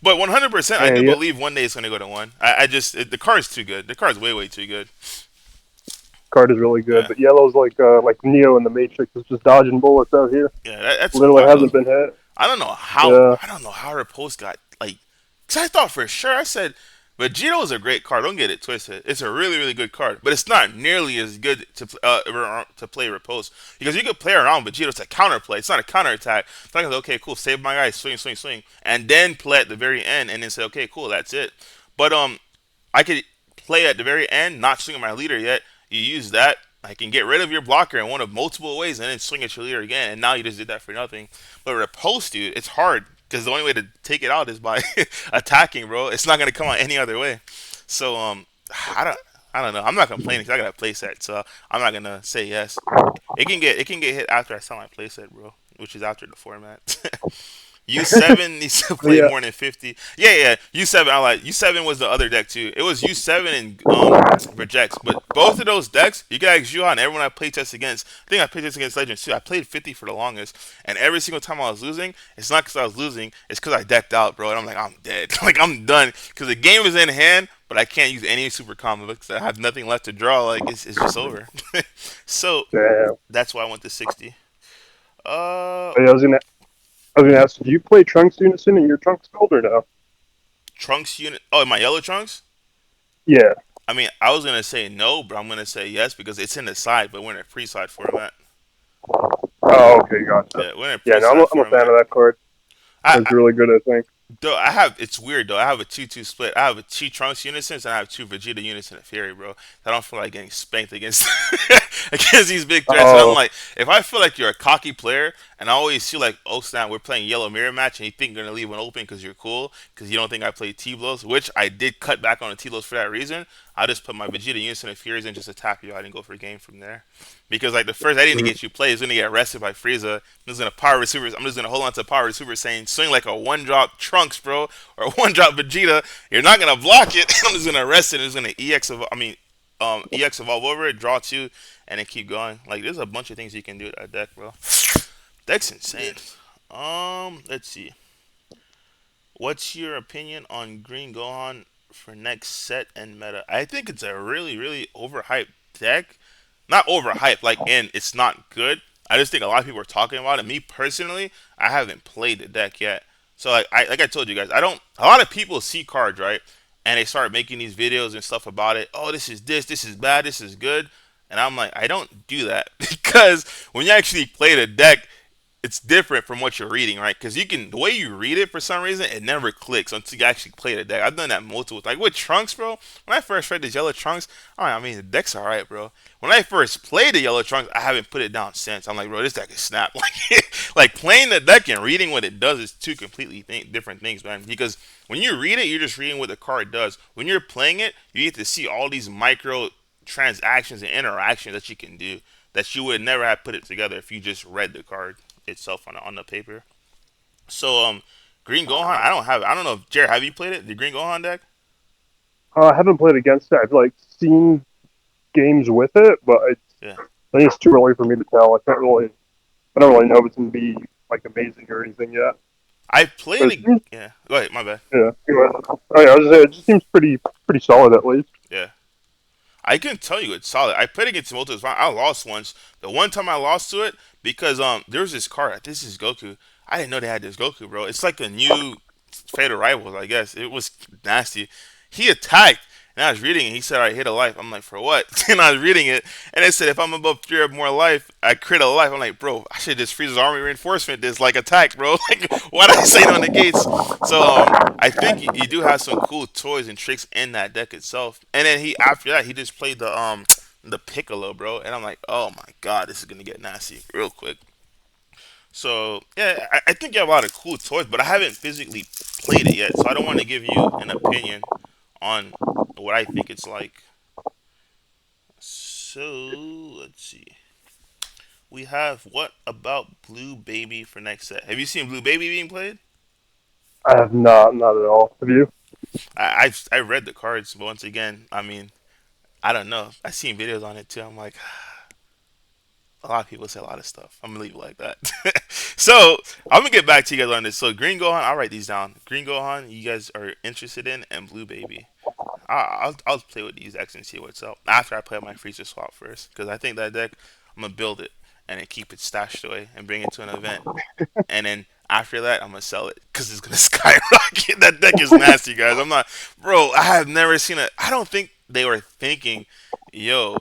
But 100%, I do And yeah, believe one day it's gonna go to one. I just the card's too good. The card's way too good. card is really good, Yeah, but yellow's like Neo in the Matrix is just dodging bullets out here. yeah, that's Literally hasn't wild. been hit. Yeah, I don't know how her post got like. Cause I thought for sure I said Vegito is a great card. Don't get it twisted. It's a really good card, but it's not nearly as good to play repose because you could play around Vegito to counterplay. It's not a counterattack. It's like okay, cool, save my guy, swing, and then play at the very end and then say okay, cool, that's it. But I could play at the very end, not swing at my leader yet. You use that. I can get rid of your blocker in one of multiple ways and then swing at your leader again. And now you just did that for nothing. But with a post, dude, it's hard because the only way to take it out is by attacking, bro. It's not gonna come out any other way. So I don't. I don't know. I'm not complaining because I got a playset, so I'm not gonna say yes. It can get hit after I sell my playset, bro, which is after the format. U7 needs to but play yeah, more than 50. Yeah. U7, I like U7 was the other deck too. It was U7 and Verjex, but both of those decks, you can ask Juhan. Everyone I playtest against, I think I played test against Legends too. I played 50 for the longest, and every single time I was losing, it's not because I was losing, it's because I decked out, bro. And I'm like, I'm dead, like I'm done, because the game is in hand, but I can't use any super combo because I have nothing left to draw. Like it's just over. So damn. that's why I went to 60. Uh, But yeah, I was gonna ask, do you play Trunks Unison in your Trunks build or no? Trunks unit. Oh, my yellow trunks. Yeah. I mean, I was gonna say no, but I'm gonna say yes because it's in the side, but we're in a pre-side format. Oh, okay, gotcha. Yeah, we're in a Yeah, no, pre-side I'm a fan format. of that card. That's I, really good, I think. Though I have, it's weird though. I have a 2-2 split. I have a two Trunks unisons and I have two Vegeta units and a Fury, bro. I don't feel like getting spanked against against these big threats. And I'm Oh, like, if I feel like you're a cocky player, and I always feel like, oh snap, we're playing yellow mirror match, and you think you're gonna leave one open because you're cool, because you don't think I play T blows, which I did cut back on the T blows for that reason. I just put my Vegeta unison and Furies and just attack you out and go for a game from there. Because like the first idea to mm, get you play is gonna get arrested by Frieza. I'm just gonna power super. I'm just gonna hold on to power super saying swing like a one drop Trunks, bro, or a one drop Vegeta. You're not gonna block it. I'm just gonna arrest it. And it's gonna EX evolve over it, draw two, and then keep going. Like there's a bunch of things you can do with that deck, bro. Deck's insane. Let's see. What's your opinion on Green Gohan for next set and meta? I think it's a really, really overhyped deck. Not overhyped, like in it's not good. I just think a lot of people are talking about it. Me personally, I haven't played the deck yet. So like I told you guys, I don't. A lot of people see cards right, and they start making these videos and stuff about it. Oh, this is bad, this is good, and I'm like, I don't do that because when you actually play the deck, it's different from what you're reading, right? Because you can the way you read it for some reason it never clicks until you actually play the deck. I've done that multiple like with Trunks, bro. When I first read the yellow Trunks, I mean the deck's alright, bro. When I first played the yellow Trunks, I haven't put it down since. I'm like, bro, this deck is snap. Like playing the deck and reading what it does is two completely different things, man. Because when you read it, you're just reading what the card does. When you're playing it, you get to see all these micro transactions and interactions that you can do that you would never have put it together if you just read the card itself on the paper. So Green Gohan, I don't have it. I don't know if Jared, have you played it? The Green Gohan deck? I haven't played against it. I've like seen games with it, but Yeah. I think it's too early for me to tell. I don't really know if it's gonna be like amazing or anything yet. I But played it it. seems, Yeah. Go ahead. My bad. yeah. Oh yeah, I was gonna say, it just seems pretty solid at least. Yeah. I can tell you it's solid. I played against multiple times. I lost once. The one time I lost to it because there was this card. This is Goku. I didn't know they had this Goku, bro. It's like a new Fatal Rivals, I guess. It was nasty. He attacked, and I was reading it. He said, "I hit a life." I'm like, "For what?" And I was reading it, and it said, "If I'm above three or more life, I crit a life." I'm like, "Bro, I should just freeze his army reinforcement. This like attack, bro. Like, why did I say it on the gates?" So I think you do have some cool toys and tricks in that deck itself. And then he after that he just played the Piccolo, bro. And I'm like, oh my god, this is gonna get nasty real quick. So yeah, I think you have a lot of cool toys, but I haven't physically played it yet, so I don't want to give you an opinion on what I think it's like. So let's see. We have what about Blue Baby for next set? Have you seen Blue Baby being played? I have not at all. Have you? I read the cards, but once again, I mean, I don't know. I seen videos on it too. I'm like, a lot of people say a lot of stuff. I'm gonna leave it like that. So I'm gonna get back to you guys on this. So Green Gohan, I'll write these down. Green Gohan, you guys are interested in, and Blue Baby. I'll play with these decks and see what's up after I play my Freezer swap first, because I think that deck I'm gonna build it and then keep it stashed away and bring it to an event, and then after that I'm gonna sell it because it's gonna skyrocket. That deck is nasty, guys. I'm not, bro. I have never seen it. I don't think they were thinking, yo,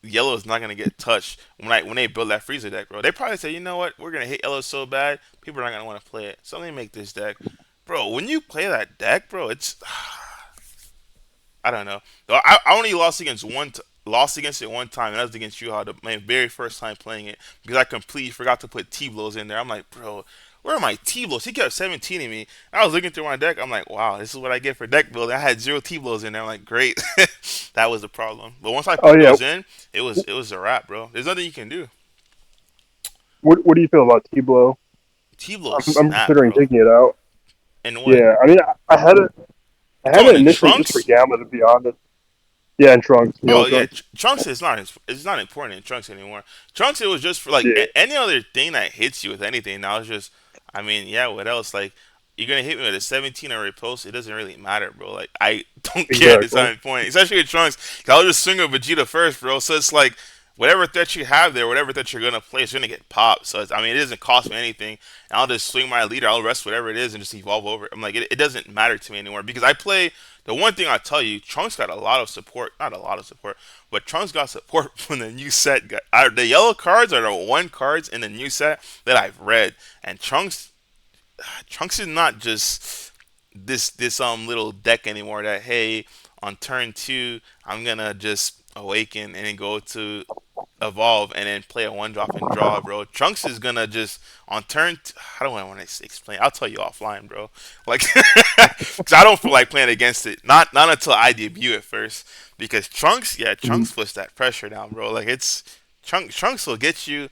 yellow is not gonna get touched when they build that freezer deck, bro. They probably say, you know what, we're gonna hit yellow so bad, people are not gonna want to play it. So let me make this deck, bro. When you play that deck, bro, it's I don't know. I only lost against it one time, and that was against you, my very first time playing it because I completely forgot to put T blows in there. I'm like, bro, where are my T blows? He kept 17ing me. And I was looking through my deck. I'm like, wow, this is what I get for deck building. I had zero T blows in there. I'm like, great. That was the problem. But once I Oh put yeah. those in, it was a wrap, bro. There's nothing you can do. What do you feel about T-Blow? T blows I'm snap, considering bro. taking it out. And what? Yeah, I mean, I had Oh, it and initially just for Trunks? Gamma, to be honest. Yeah, and Trunks, Oh Yellow yeah, Trunks. Trunks is not it's not important in Trunks anymore. Trunks it was just for like Yeah, any other thing that hits you with anything. Now it's just, I mean, yeah, what else? Like you're gonna hit me with a 17 or repost. It doesn't really matter, bro. Like I don't care at this exactly. time point, especially with Trunks. 'Cause I'll just swing a Vegeta first, bro. So it's like, whatever threat you have there, whatever threat you're gonna play is gonna get popped. So I mean, it doesn't cost me anything. And I'll just swing my leader. I'll rest whatever it is and just evolve over. I'm like, it doesn't matter to me anymore because I play. The one thing I tell you, Trunks got a lot of support. Not a lot of support, but Trunks got support from the new set. The yellow cards are the one cards in the new set that I've read, and Trunks is not just this little deck anymore. That hey, on turn two, I'm gonna just awaken and then go to evolve and then play a one drop and draw, bro. Trunks is gonna just on how do I want to explain? I'll tell you offline, bro. Like, because I don't feel like playing against it. Not until I debut it first. Because Trunks, yeah, Mhm. Trunks puts that pressure down, bro. Like it's Trunks will get you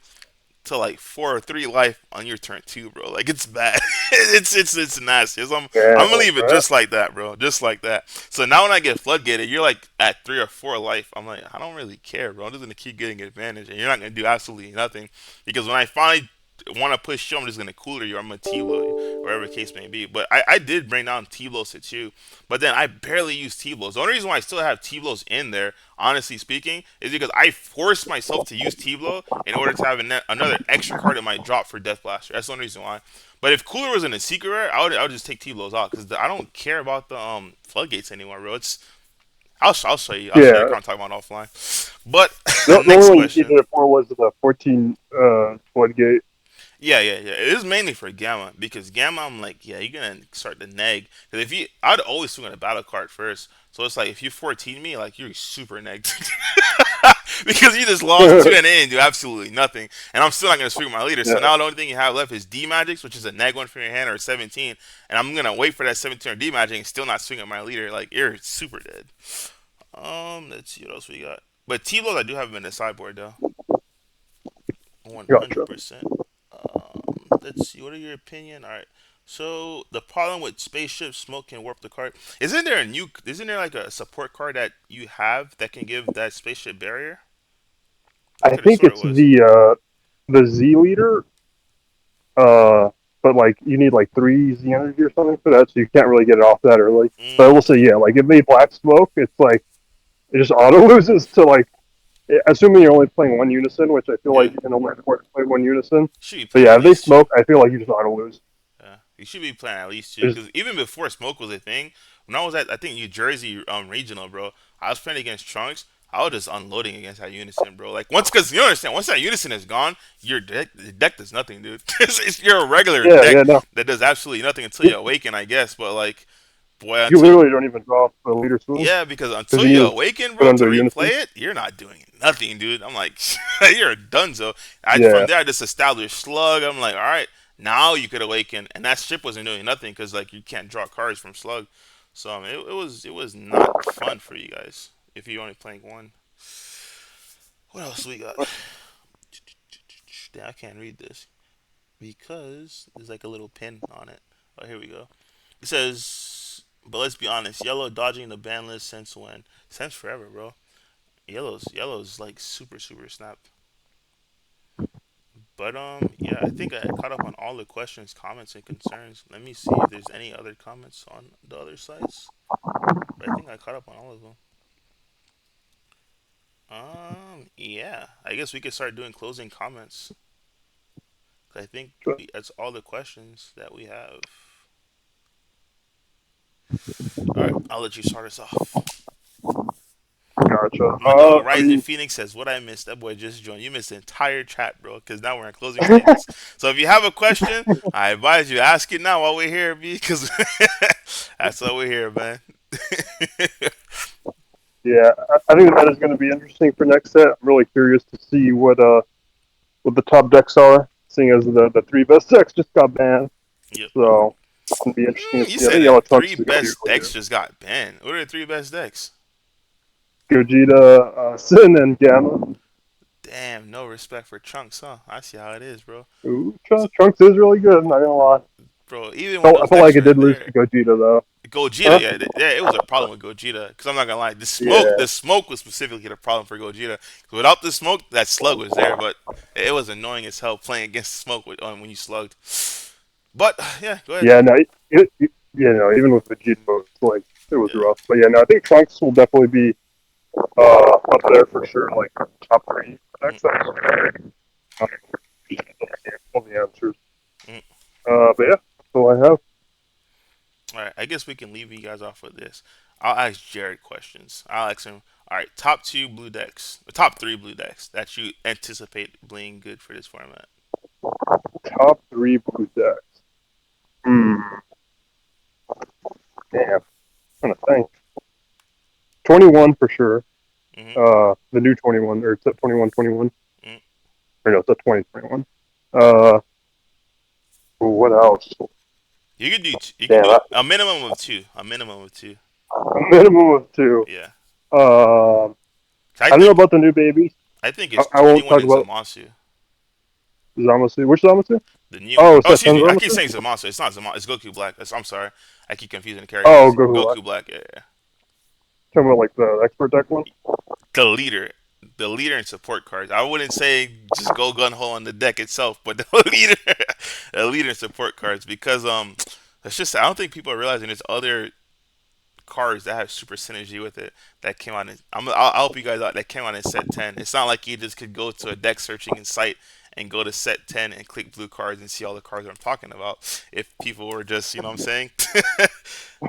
to like 4 or 3 life on your turn two, bro. Like it's bad. It's nasty. I'm gonna Yeah, leave it right. just like that, bro. Just like that. So now when I get floodgated, you're like at 3 or 4 life. I'm like, I don't really care, bro. I'm just gonna keep getting advantage, and you're not gonna do absolutely nothing because when I finally want to push you, I'm just gonna cooler you. Or I'm gonna T-blow you, whatever the case may be. But I did bring down T-blows to two, but then I barely use T-blows. The only reason why I still have T-blows in there, honestly speaking, is because I forced myself to use T-blow in order to have another extra card in my drop for Death Blaster. That's the only reason why. But if Cooler was in a secret rare, I would just take T-blows out because I don't care about the floodgates anymore, bro. I'll show you. I'll show you. Yeah. What I'm talking about offline. But The only next one you question. needed it for was the 14 floodgate. Yeah. It is mainly for Gamma because Gamma, I'm like, yeah, you're gonna start to neg. Because if you, I'd always swing at a battle card first. So it's like if you 14 me, like you're super negged because you just lost two Yeah. and it didn't do absolutely nothing. And I'm still not gonna swing my leader. So now the only thing you have left is D magics, which is a neg one from your hand or 17. And I'm gonna wait for that 17 or D magic and still not swing at my leader. Like you're super dead. Let's see what else we got. But T-Blows I do have them in the sideboard though. Gotcha. 100%. Let's see. What are your opinion? All right. So the problem with spaceship smoke can warp the card. Isn't there a new? Isn't there like a support card that you have that can give that spaceship barrier? I I could have think swore it it's was. the Z leader, uh, but like you need like 3 Z energy or something for that, so you can't really get it off that early. But I will say, Mm, yeah, like if they black smoke, it's like it just auto loses to like, assuming you're only playing one unison, which I feel yeah. like you can only afford to play one unison. Should be But playing yeah, at if they least two. smoke, I feel like you just auto lose. Yeah, you should be playing at least two. Just Because even before smoke was a thing, when I was at I think New Jersey regional, bro, I was playing against Trunks. I was just unloading against that unison, bro. Like once, because you understand, once that unison is gone, your deck does nothing, dude. You're a regular yeah, deck yeah, no, that does absolutely nothing until you, you awaken, I guess. But like, boy, you until literally don't even draw the leader soon yeah, because because until you you need to awaken, put bro, to under unison. replay it, you're not doing nothing, dude. I'm like, you're a dunzo. From Yeah, there, I just established slug. I'm like, all right, now you could awaken, and that ship wasn't doing nothing because like you can't draw cards from slug. So I mean, it was not fun for you guys if you're only playing one. What else we got? Damn, I can't read this because there's like a little pin on it. Oh, here we go. It says, but let's be honest, yellow dodging the ban list since when? Since forever, bro. Yellow's like super snap. But yeah, I think I caught up on all the questions, comments, and concerns. Let me see if there's any other comments on the other sites. But I think I caught up on all of them. Yeah, I guess we could start doing closing comments. I think that's all the questions that we have. All right, I'll let you start us off. gotcha. My dog I Rising mean, Phoenix says, "What I missed? That boy just joined. You missed the entire chat, bro. Because now we're in closing statements. So if you have a question, I advise you ask it now while we're here, because that's why we're here, man." yeah, I think that is going to be interesting for next set. I'm really curious to see what the top decks are, seeing as the 3 best decks just got banned. Yep. So it's going to be interesting to You see. I said think the Yellow Trunks three is going to be best really decks good. just got banned. What are the three best decks? Gogeta, Sin, and Gamma. Damn, no respect for Trunks, huh? I see how it is, bro. Ooh, So, Trunks is really good. I'm not gonna lie. bro, even when I those felt decks like it were did lose there, to Gogeta though. Gogeta, Huh? yeah, yeah, it was a problem with Gogeta. Because I'm not gonna lie, Yeah, the smoke was specifically the problem for Gogeta. Without the smoke, that slug was there, but it was annoying as hell playing against smoke when you slugged. But yeah, go ahead. yeah. No, even with Vegeta, it's like it was Yeah, rough. But yeah, no, I think Trunks will definitely be up there for sure, like top 3. Mm, XX. All the answers. mm. But yeah, that's all I have. All right, I guess we can leave you guys off with this. I'll ask Jared questions. I'll ask him. All right, top two blue decks, the top three blue decks that you anticipate being good for this format. Top three blue decks. Hmm. Damn. I'm trying to think. 21 for sure. Mm-hmm. The new 21 or it's at 2121 Mm. or no, it's at 2021. Uh, what else? You could do you can Damn, do a minimum of two. A minimum of two. a minimum of two. Yeah. Um, I I don't know think about the new babies. I think I, it's I won't 21 talk in about Zamasu. Zamasu. Which Zamasu? The new. Oh, Oh, it's that excuse 10 me. I keep Zamasu? saying Zamasu. It's not Zamasu. It's Goku Black. I'm sorry. I keep confusing the Oh, characters. Goku Black. Goku Black. Yeah, yeah. Talking about like the expert deck one? The leader. The leader and support cards. I wouldn't say just go gun ho on the deck itself, but the leader, the leader and support cards because it's just I don't think people are realizing there's other cards that have super synergy with it that came out. I'll help you guys out. That came out in set 10. It's not like you just could go to a deck searching in site and go to set 10 and click blue cards and see all the cards that I'm talking about. If people were just, you know what I'm saying,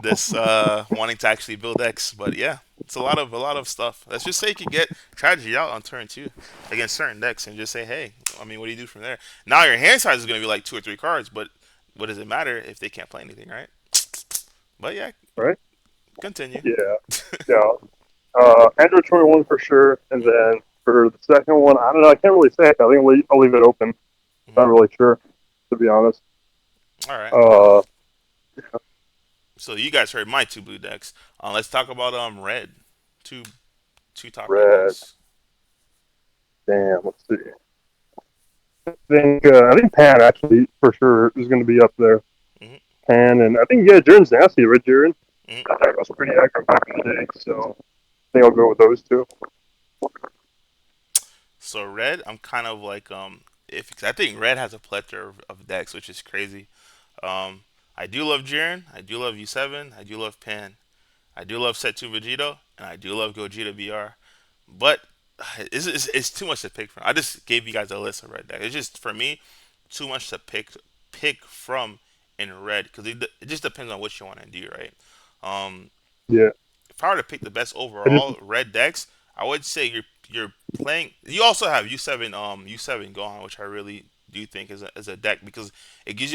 this wanting to actually build decks, but yeah, it's a lot of stuff. Let's just say you could get tragedy out on turn two against certain decks and just say, hey, I mean, what do you do from there? Now your hand size is going to be like two or three cards, but what does it matter if they can't play anything, right? But yeah, Right? continue. Yeah. Yeah. Android 21 for sure. And Mm-hmm. then for the second one, I don't know. I can't really say. I think I'll leave it open. Mm-hmm. Not really sure, to be honest. All right. Uh, So you guys heard my two blue decks. Let's talk about red. Two two top red red. decks. Damn. Let's see. I think Pan actually for sure is going to be up there. Mm-hmm. Pan and I think yeah, Jiren's nasty, right? Jiren. Mm-hmm. That deck was pretty accurate back in the day, so I think I'll go with those two. So red, I'm kind of like if 'cause I think red has a plethora of decks, which is crazy. I do love Jiren, I do love U7, I do love Pan, I do love Set 2 Vegito, and I do love Gogeta BR. But it's too much to pick from. I just gave you guys a list of red decks. It's just for me too much to pick from in red because it just depends on what you want to do, right? Um, Yeah, if I were to pick the best I just overall red decks, I would say you're playing. You also have U7 Gohan, which I really do think is a deck because it gives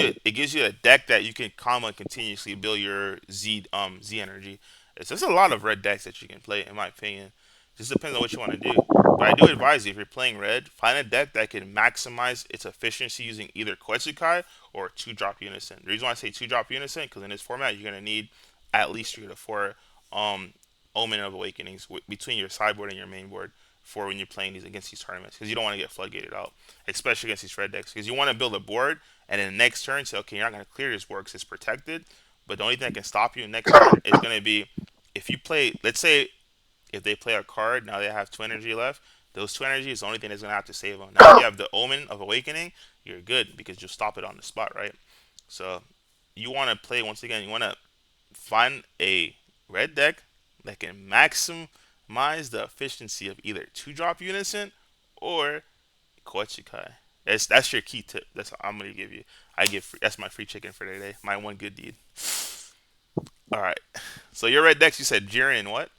you a deck that you can comma continuously build your Z energy. It's just a lot of red decks that you can play, in my opinion. Just depends on what you want to do. But I do advise you if you're playing red, find a deck that can maximize its efficiency using either Quetzalcoatl or two drop Unison. The reason why I say two drop Unison because in this format you're gonna need at least 3 to 4 um, Omen of Awakenings between your sideboard and your main board for when you're playing these against these tournaments because you don't want to get floodgated out, especially against these red decks because you want to build a board and then the next turn say, okay, you're not going to clear this board because it's protected, but the only thing that can stop you next turn is going to be if you play, let's say, if they play a card, now they have 2 energy left. Those 2 energy is the only thing that's gonna have to save them. Now, if you have the Omen of Awakening, you're good because you'll stop it on the spot, right? So, you want to play once again. You want to find a red deck that can maximize the efficiency of either two drop Unison or Koichikai. That's your key tip. That's what I'm gonna give you. That's my free chicken for today. My one good deed. All right. So your red decks, you said Jiren and what?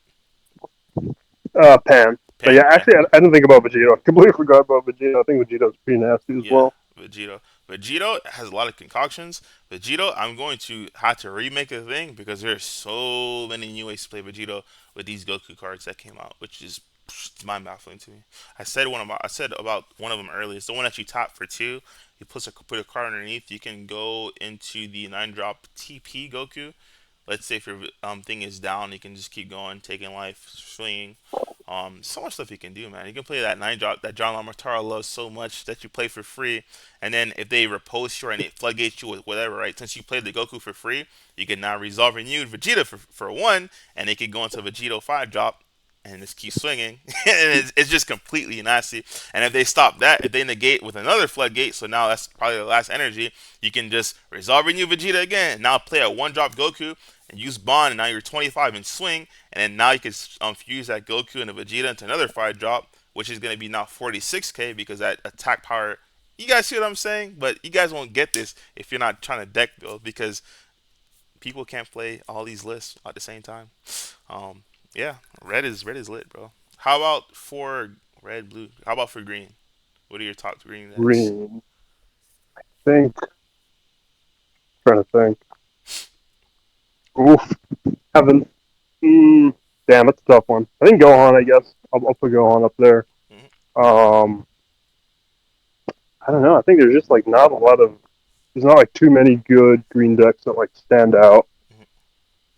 Pan. But yeah, Pan. actually, I didn't think about Vegito. I completely forgot about Vegito. I think Vegito's pretty nasty as Yeah, well. Vegito. Vegito has a lot of concoctions. Vegito, I'm going to have to remake a thing because there's so many new ways to play Vegito with these Goku cards that came out, which is mind baffling to me. I said about one of them earlier. It's the one that you tap for two. You put a card underneath. You can go into the 9 drop TP Goku. Let's say if your thing is down, you can just keep going, taking life, swinging. So much stuff you can do, man. You can play that 9 drop that John Lamartara loves so much that you play for free, and then if they repulse you and it floodgates you with whatever, right? Since you played the Goku for free, you can now resolve renewed Vegeta for one, and they can go into Vegito 5 drop and just keep swinging, and it's just completely nasty. And if they stop that, if they negate with another floodgate, so now that's probably the last energy, you can just resolve renew Vegeta again. Now play a 1 drop Goku and use Bond, and now you're 25 and swing, and then now you can fuse that Goku and the Vegeta into another 5 drop which is going to be now 46k because that attack power. You guys see what I'm saying? But you guys won't get this if you're not trying to deck build because people can't play all these lists at the same time. Um, yeah, red is lit, bro. How about for red, blue? How about for green? What are your top green decks? Green. Think. Trying to think. Oof. Haven't. Mm, damn, that's a tough one. I think Gohan. I guess I'll put Gohan up there. Hmm. Um, I don't know. I think there's just like not a lot of. There's not like too many good green decks that like stand out. Hmm.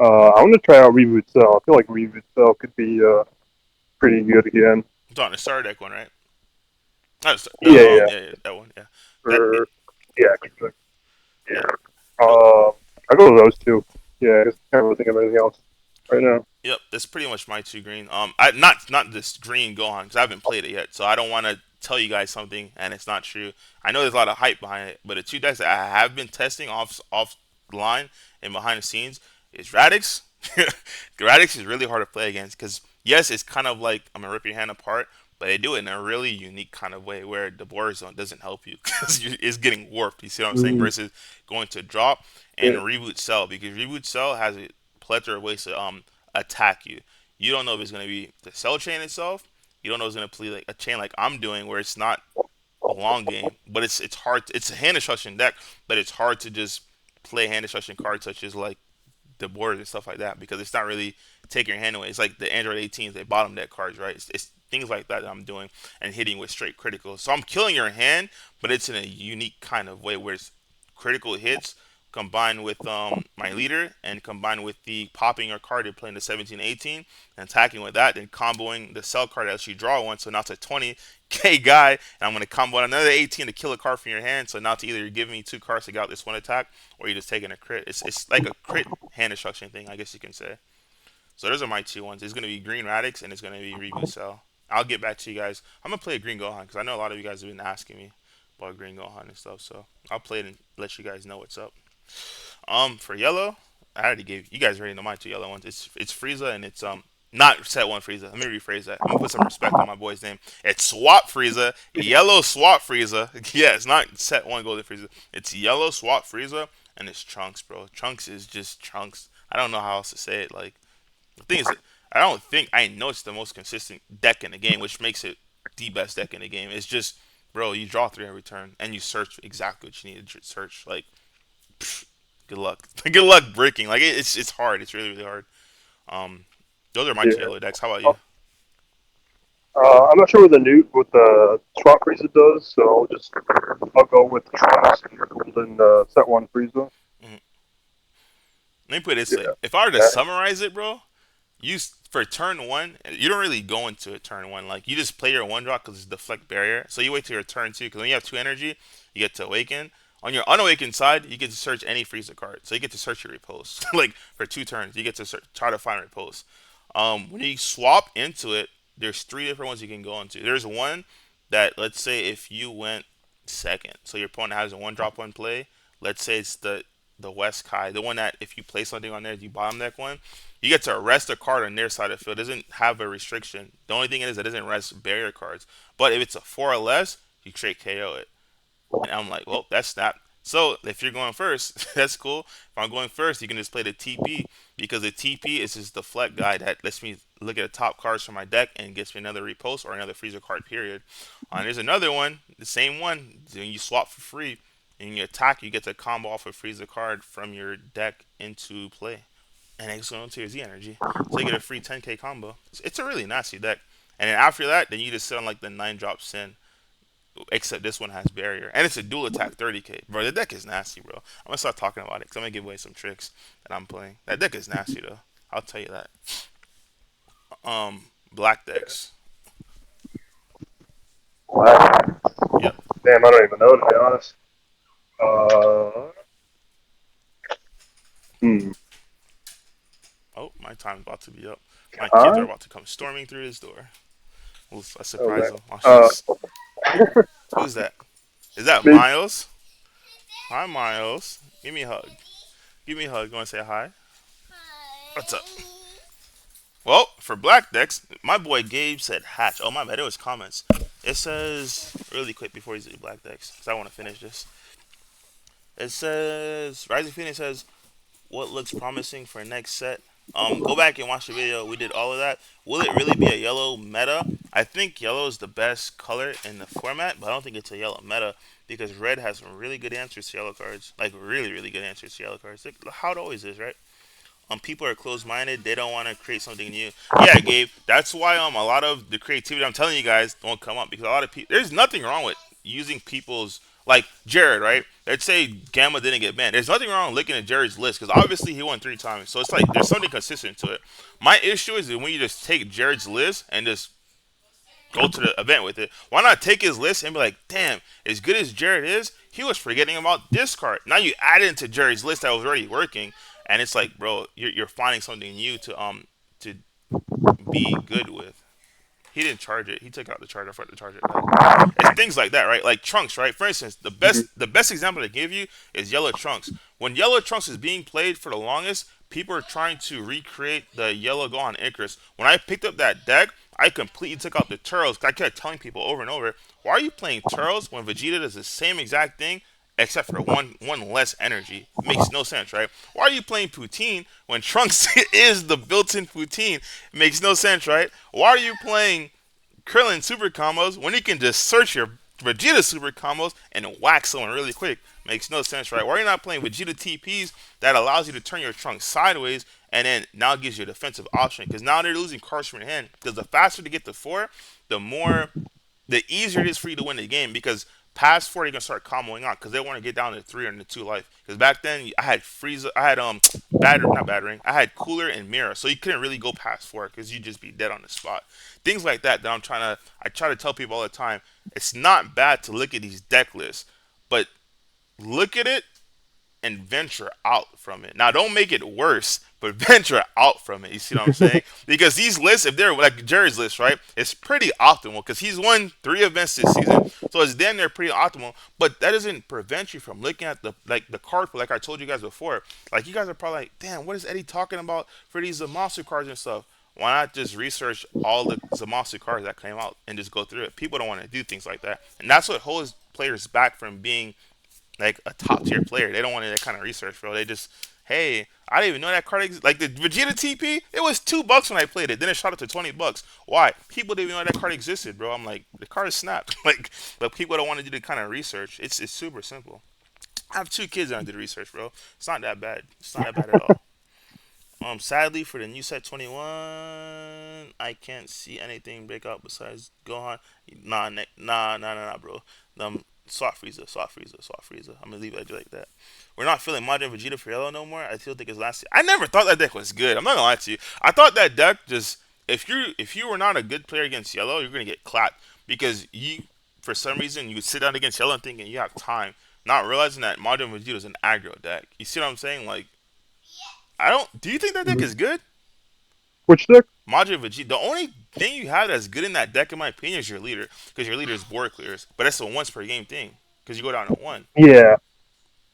I want to try out Reboot Cell. I feel like Reboot Cell could be pretty good again. It's on the starter deck one, right? Not Yeah, yeah, yeah, that one, yeah. That it, or yeah, yeah. yeah. Nope. I go with those two. Yeah, I guess I can't really think of anything else right now. Yep, that's pretty much my two green. I not this green Gohan because I haven't played it yet, so I don't want to tell you guys something and it's not true. I know there's a lot of hype behind it, but the two decks that I have been testing off line and behind the scenes is Radix. Radix is really hard to play against because yes, it's kind of like I'm gonna rip your hand apart, but they do it in a really unique kind of way where the border zone doesn't help you because it's getting warped. You see what I'm saying? Mm, Versus going to drop and yeah, reboot cell because reboot cell has a plethora of ways to attack you. You don't know if it's going to be the cell chain itself. You don't know if it's going to play like a chain like I'm doing, where it's not a long game, but it's hard. It's a hand destruction deck, but it's hard to just play hand destruction cards such as like the board and stuff like that because it's not really taking your hand away. It's like the Android 18s, they bottom deck cards, right? It's things like that I'm doing and hitting with straight critical. So I'm killing your hand, but it's in a unique kind of way where it's critical hits combined with my leader and combined with the popping your card and playing the 17 18 and attacking with that, then comboing the cell card as you draw one. So now it's a 20k guy, and I'm going to combo another 18 to kill a card from your hand. So now to either give me two cards to get out this one attack, or you're just taking a crit. It's like a crit hand destruction thing, I guess you can say. So those are my two ones. It's going to be Green Radix and it's going to be Reboot Cell. I'll get back to you guys. I'm going to play a Green Gohan because I know a lot of you guys have been asking me about Green Gohan and stuff. So I'll play it and let you guys know what's up. For yellow, I already gave you guys already know my two yellow ones. It's Frieza and it's not set one Frieza. Let me rephrase that. I'm gonna put some respect on my boy's name. It's Swap Frieza, yellow Swap Frieza. Yeah, it's not set one Golden Frieza. It's yellow Swap Frieza and it's Trunks, bro. Trunks is just Trunks. I don't know how else to say it. Like the thing is, I don't think I know it's the most consistent deck in the game, which makes it the best deck in the game. It's just, bro, you draw three every turn and you search exactly what you need to search. Like good luck. Good luck breaking. Like it's hard. It's really hard. Um, those are my two yeah. yellow decks. How about you? I'm not sure what the swap Frieza does, so I'll go with Trunks and Golden set one Frieza. Mhm. Let me put it this way: Yeah, if I were to yeah, summarize it, bro, you for turn one, you don't really go into a turn one. Like you just play your one drop because it's deflect barrier. So you wait till your turn two because when you have two energy, you get to awaken. On your unawakened side, you get to search any Frieza card. So you get to search your repose. Like for two turns, you get to try to find repose. When you swap into it, there's three different ones you can go into. There's one that let's say if you went second, so your opponent has a one drop one play. Let's say it's the West Kai, the one that if you play something on there, you bottom deck one. You get to arrest a card on their side of the field. It doesn't have a restriction. The only thing is it doesn't arrest barrier cards. But if it's a four or less, you straight KO it. And I'm like, well, that's snap. So if you're going first, that's cool. If I'm going first, you can just play the TP because the TP is just the flex guy that lets me look at the top cards from my deck and gets me another repost or another freezer card. Period. And there's another one, the same one. When you swap for free and you attack, you get to combo off a freezer card from your deck into play, and it's going to your Z energy. So you get a free 10k combo. It's a really nasty deck. And then after that, then you just sit on like the 9 drop sin. Except this one has barrier, and it's a dual attack 30k. Bro, the deck is nasty, bro. I'm gonna start talking about it because I'm gonna give away some tricks that I'm playing. That deck is nasty though. I'll tell you that. Black decks. wow. Yep. Damn, I don't even know to be honest. Uh, hmm. Oh, my time's about to be up. My kids are Huh? about to come storming through this door. Oof, I Oh surprise man. them. Oh, Uh, she's. Who's that? Is that maybe, Miles? Hi, Miles. Give me a hug. Give me a hug. You want to say hi? What's up? Well, for black decks, my boy Gabe said hatch. Oh my bad, it was comments. It says really quick before he's do black decks, because I want to finish this. It says Rising Phoenix says what looks promising for next set. Go back and watch the video. We did all of that. Will it really be a yellow meta? I think yellow is the best color in the format, but I don't think it's a yellow meta because red has some really good answers to yellow cards. Like really, really good answers to yellow cards. Like how it always is, right? People are closed-minded. They don't want to create something new. Yeah, Gabe. That's why a lot of the creativity I'm telling you guys don't come up because a lot of people. There's nothing wrong with using people's like Jared, right? Let's say Gamma didn't get banned. There's nothing wrong looking at Jared's list because obviously he won 3 times. So it's like there's something consistent to it. My issue is that when you just take Jared's list and just go to the event with it. Why not take his list and be like, damn, as good as Jared is, he was forgetting about this card. Now you add it into Jared's list that was already working, and it's like, bro, you're finding something new to be good with. He didn't charge it. He took out the charger for the charger deck. It's things like that, right? Like Trunks, right? For instance, the best example to give you is Yellow Trunks. When Yellow Trunks is being played for the longest, people are trying to recreate the Yellow Gohan Icarus. When I picked up that deck, I completely took out the Turtles. I kept telling people over and over, why are you playing Turtles when Vegeta does the same exact thing except for one less energy? Makes no sense, right? Why are you playing Poutine when Trunks is the built-in Poutine? Makes no sense, right? Why are you playing Krillin super combos when you can just search your Vegeta super combos and whack someone really quick? Makes no sense, right? Why are you not playing Vegeta TPs that allows you to turn your trunk sideways and then now gives you a defensive option? Because now they're losing cards from your hand. Because the faster to get to 4, the more the easier it is for you to win the game because past 4 you're gonna start comboing out because they want to get down to 3 or to 2 life. Because back then I had Frieza, I had not battering, I had Cooler and Mirror, so you couldn't really go past 4 because you'd just be dead on the spot. Things like that I try to tell people all the time. It's not bad to look at these deck lists, but look at it and venture out from it. Now, don't make it worse, but venture out from it. You see what I'm saying? Because these lists, if they're like Jerry's list, right, it's pretty optimal because he's won 3 events this season, so it's damn near pretty optimal. But that doesn't prevent you from looking at the card pool, like I told you guys before. Like you guys are probably like, damn, what is Eddie talking about for these monster cards and stuff? Why not just research all the Zamasu cards that came out and just go through it? People don't want to do things like that, and that's what holds players back from being like a top tier player. They don't want that kind of research, bro. They just, hey, I didn't even know that card exists. Like the Vegeta TP, it was $2 when I played it. Then it shot up to $20. Why? People didn't even know that card existed, bro. I'm like, the card is snapped. Like, but people don't want to do the kind of research. It's super simple. I have 2 kids that did research, bro. It's not that bad. It's not that bad at all. Sadly for the new set 21, I can't see anything break out besides Gohan. Nah, bro. Swap Frieza, Swap Frieza, Swap Frieza. I'm gonna leave it like that. We're not feeling modern Vegeta for yellow no more. I still think it's last. I never thought that deck was good. I'm not gonna lie to you. I thought that deck just if you were not a good player against yellow, you're gonna get clapped because you for some reason you sit down against yellow and thinking you have time, not realizing that modern Vegeta is an aggro deck. You see what I'm saying? Like I don't. Do you think that deck is good? Which deck? Majin Vegeta. The only thing you have that's good in that deck, in my opinion, is your leader, because your leader is board clears. But that's a once per game thing, because you go down to one. Yeah,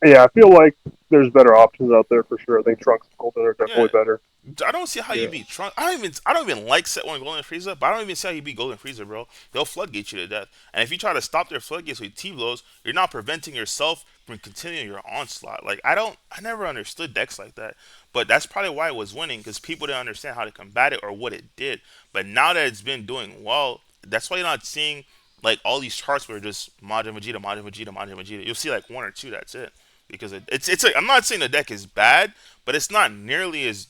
yeah. I feel like there's better options out there for sure. I think Trunks and Golden are Yeah, definitely better. I don't see how you Yeah. beat Trunks. I don't even like set one Golden Frieza, but I don't even see how you beat Golden Frieza, bro. They'll floodgate you to death. And if you try to stop their floodgates with T blows, you're not preventing yourself from continuing your onslaught. Like I never understood decks like that. But that's probably why it was winning, because people didn't understand how to combat it or what it did. But now that it's been doing well, that's why you're not seeing like all these charts where just Majin Vegeta, Majin Vegeta, Majin Vegeta. You'll see like one or two. That's it. Because it's like, I'm not saying the deck is bad, but it's not nearly as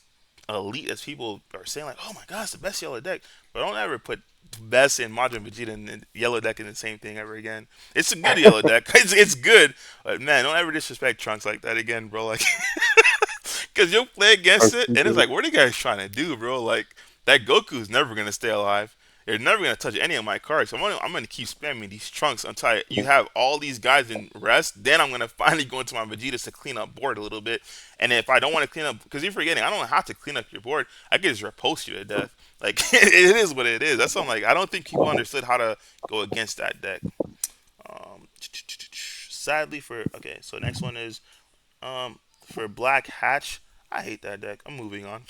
elite as people are saying. Like, oh my god, it's the best yellow deck. But don't ever put best and Majin Vegeta and the yellow deck in the same thing ever again. It's a good yellow deck. It's good, but man, don't ever disrespect Trunks like that again, bro. Like, because you'll play against Trunks it, is and it's good. like, what are you guys trying to do, bro? Like, that Goku's never gonna stay alive. They're never gonna touch any of my cards. So I'm gonna keep spamming these trunks until you have all these guys in rest. Then I'm gonna finally go into my Vegetas to clean up board a little bit. And if I don't want to clean up, because you're forgetting, I don't have to clean up your board. I can just repulse you to death. Like it is what it is. That's something like I don't think people understood how to go against that deck. Sadly for okay, so next one is for Black Hatch. I hate that deck. I'm moving on.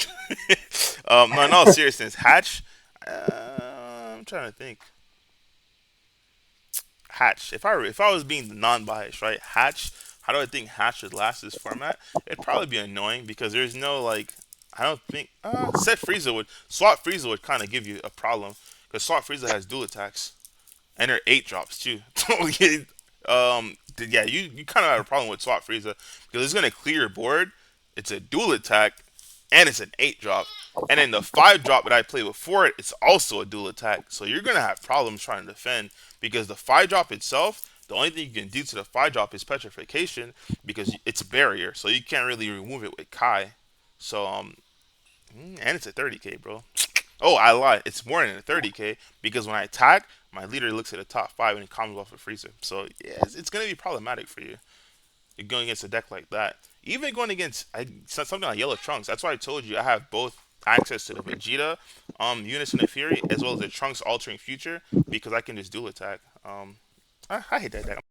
No, in all seriousness, Hatch. I'm trying to think. Hatch. If I was being non-biased, right? Hatch. How do I think Hatch would last this format? It'd probably be annoying because there's no like. I don't think set Frieza would swap Frieza would kind of give you a problem because swap Frieza has dual attacks and they're 8 drops too. Yeah, you kind of have a problem with swap Frieza because it's gonna clear your board. It's a dual attack and it's an 8 drop. And then the 5 drop that I played before it, it's also a dual attack. So you're gonna have problems trying to defend because the 5 drop itself, the only thing you can do to the 5 drop is petrification because it's a barrier, so you can't really remove it with Kai. So and it's a 30k, bro. Oh, I lied. It's more than a 30k because when I attack, my leader looks at the top five and he comes off a freezer. So yeah, it's gonna be problematic for you. You're going against a deck like that. Even going against something like Yellow Trunks. That's why I told you I have both access to the Vegeta, Unison of Fury, as well as the Trunks Altering Future because I can just dual attack. I hate that deck.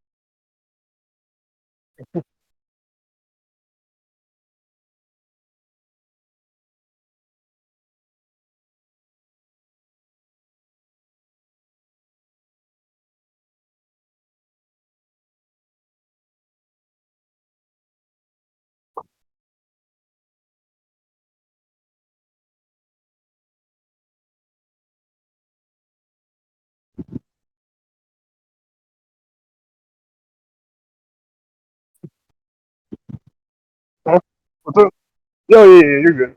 Huh? What's up? Yeah, yeah, yeah, you're good.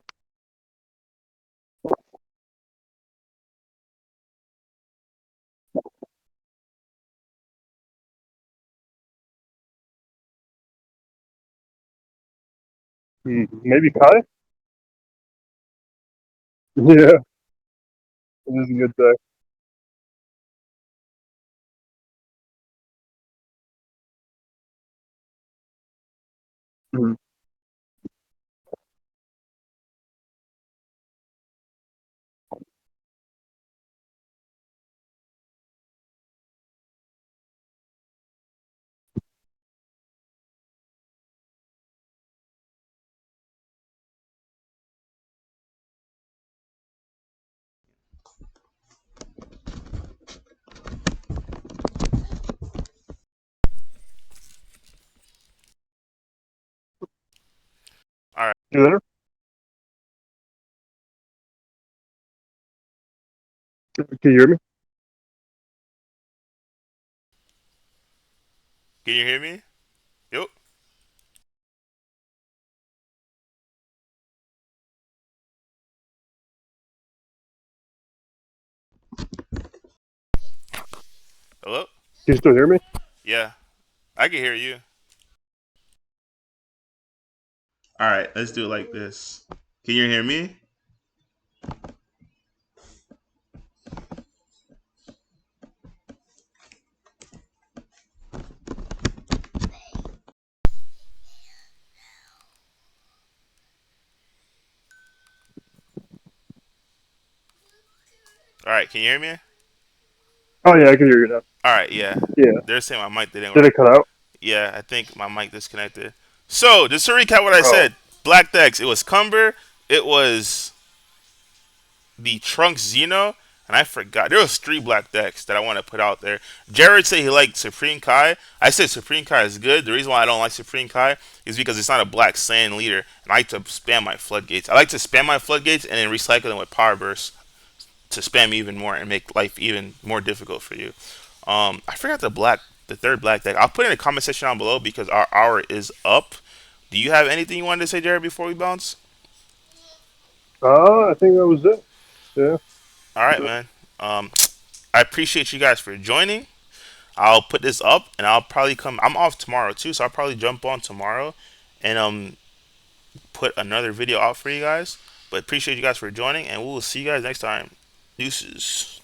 Maybe Kai? Yeah, it is a good deck. Mhm. All right, You there? Can you hear me? can you hear me? Yep. Hello. Can you still hear me? Yeah, I can hear you. All right, let's do it like this. Can you hear me? All right, can you hear me? Oh yeah, I can hear you now. All right, yeah. Yeah. They're saying my mic didn't Did work. it cut out? Yeah, I think my mic disconnected. So, just to recap what I Oh. said, Black Decks, it was Cumber, it was the Trunks Xeno, and I forgot. There was 3 Black Decks that I want to put out there. Jared said he liked Supreme Kai. I said Supreme Kai is good. The reason why I don't like Supreme Kai is because it's not a Black Saiyan leader, and I like to spam my floodgates. I like to spam my floodgates and then recycle them with Power Burst to spam even more and make life even more difficult for you. I forgot the third Black Deck. I'll put it in the comment section down below because our hour is up. Do you have anything you wanted to say, Jared, before we bounce? I think that was it. Yeah. All right, man. Um, I appreciate you guys for joining. I'll put this up, and I'll probably come. I'm off tomorrow too, so I'll probably jump on tomorrow and put another video out for you guys. But appreciate you guys for joining, and we will see you guys next time. Deuces.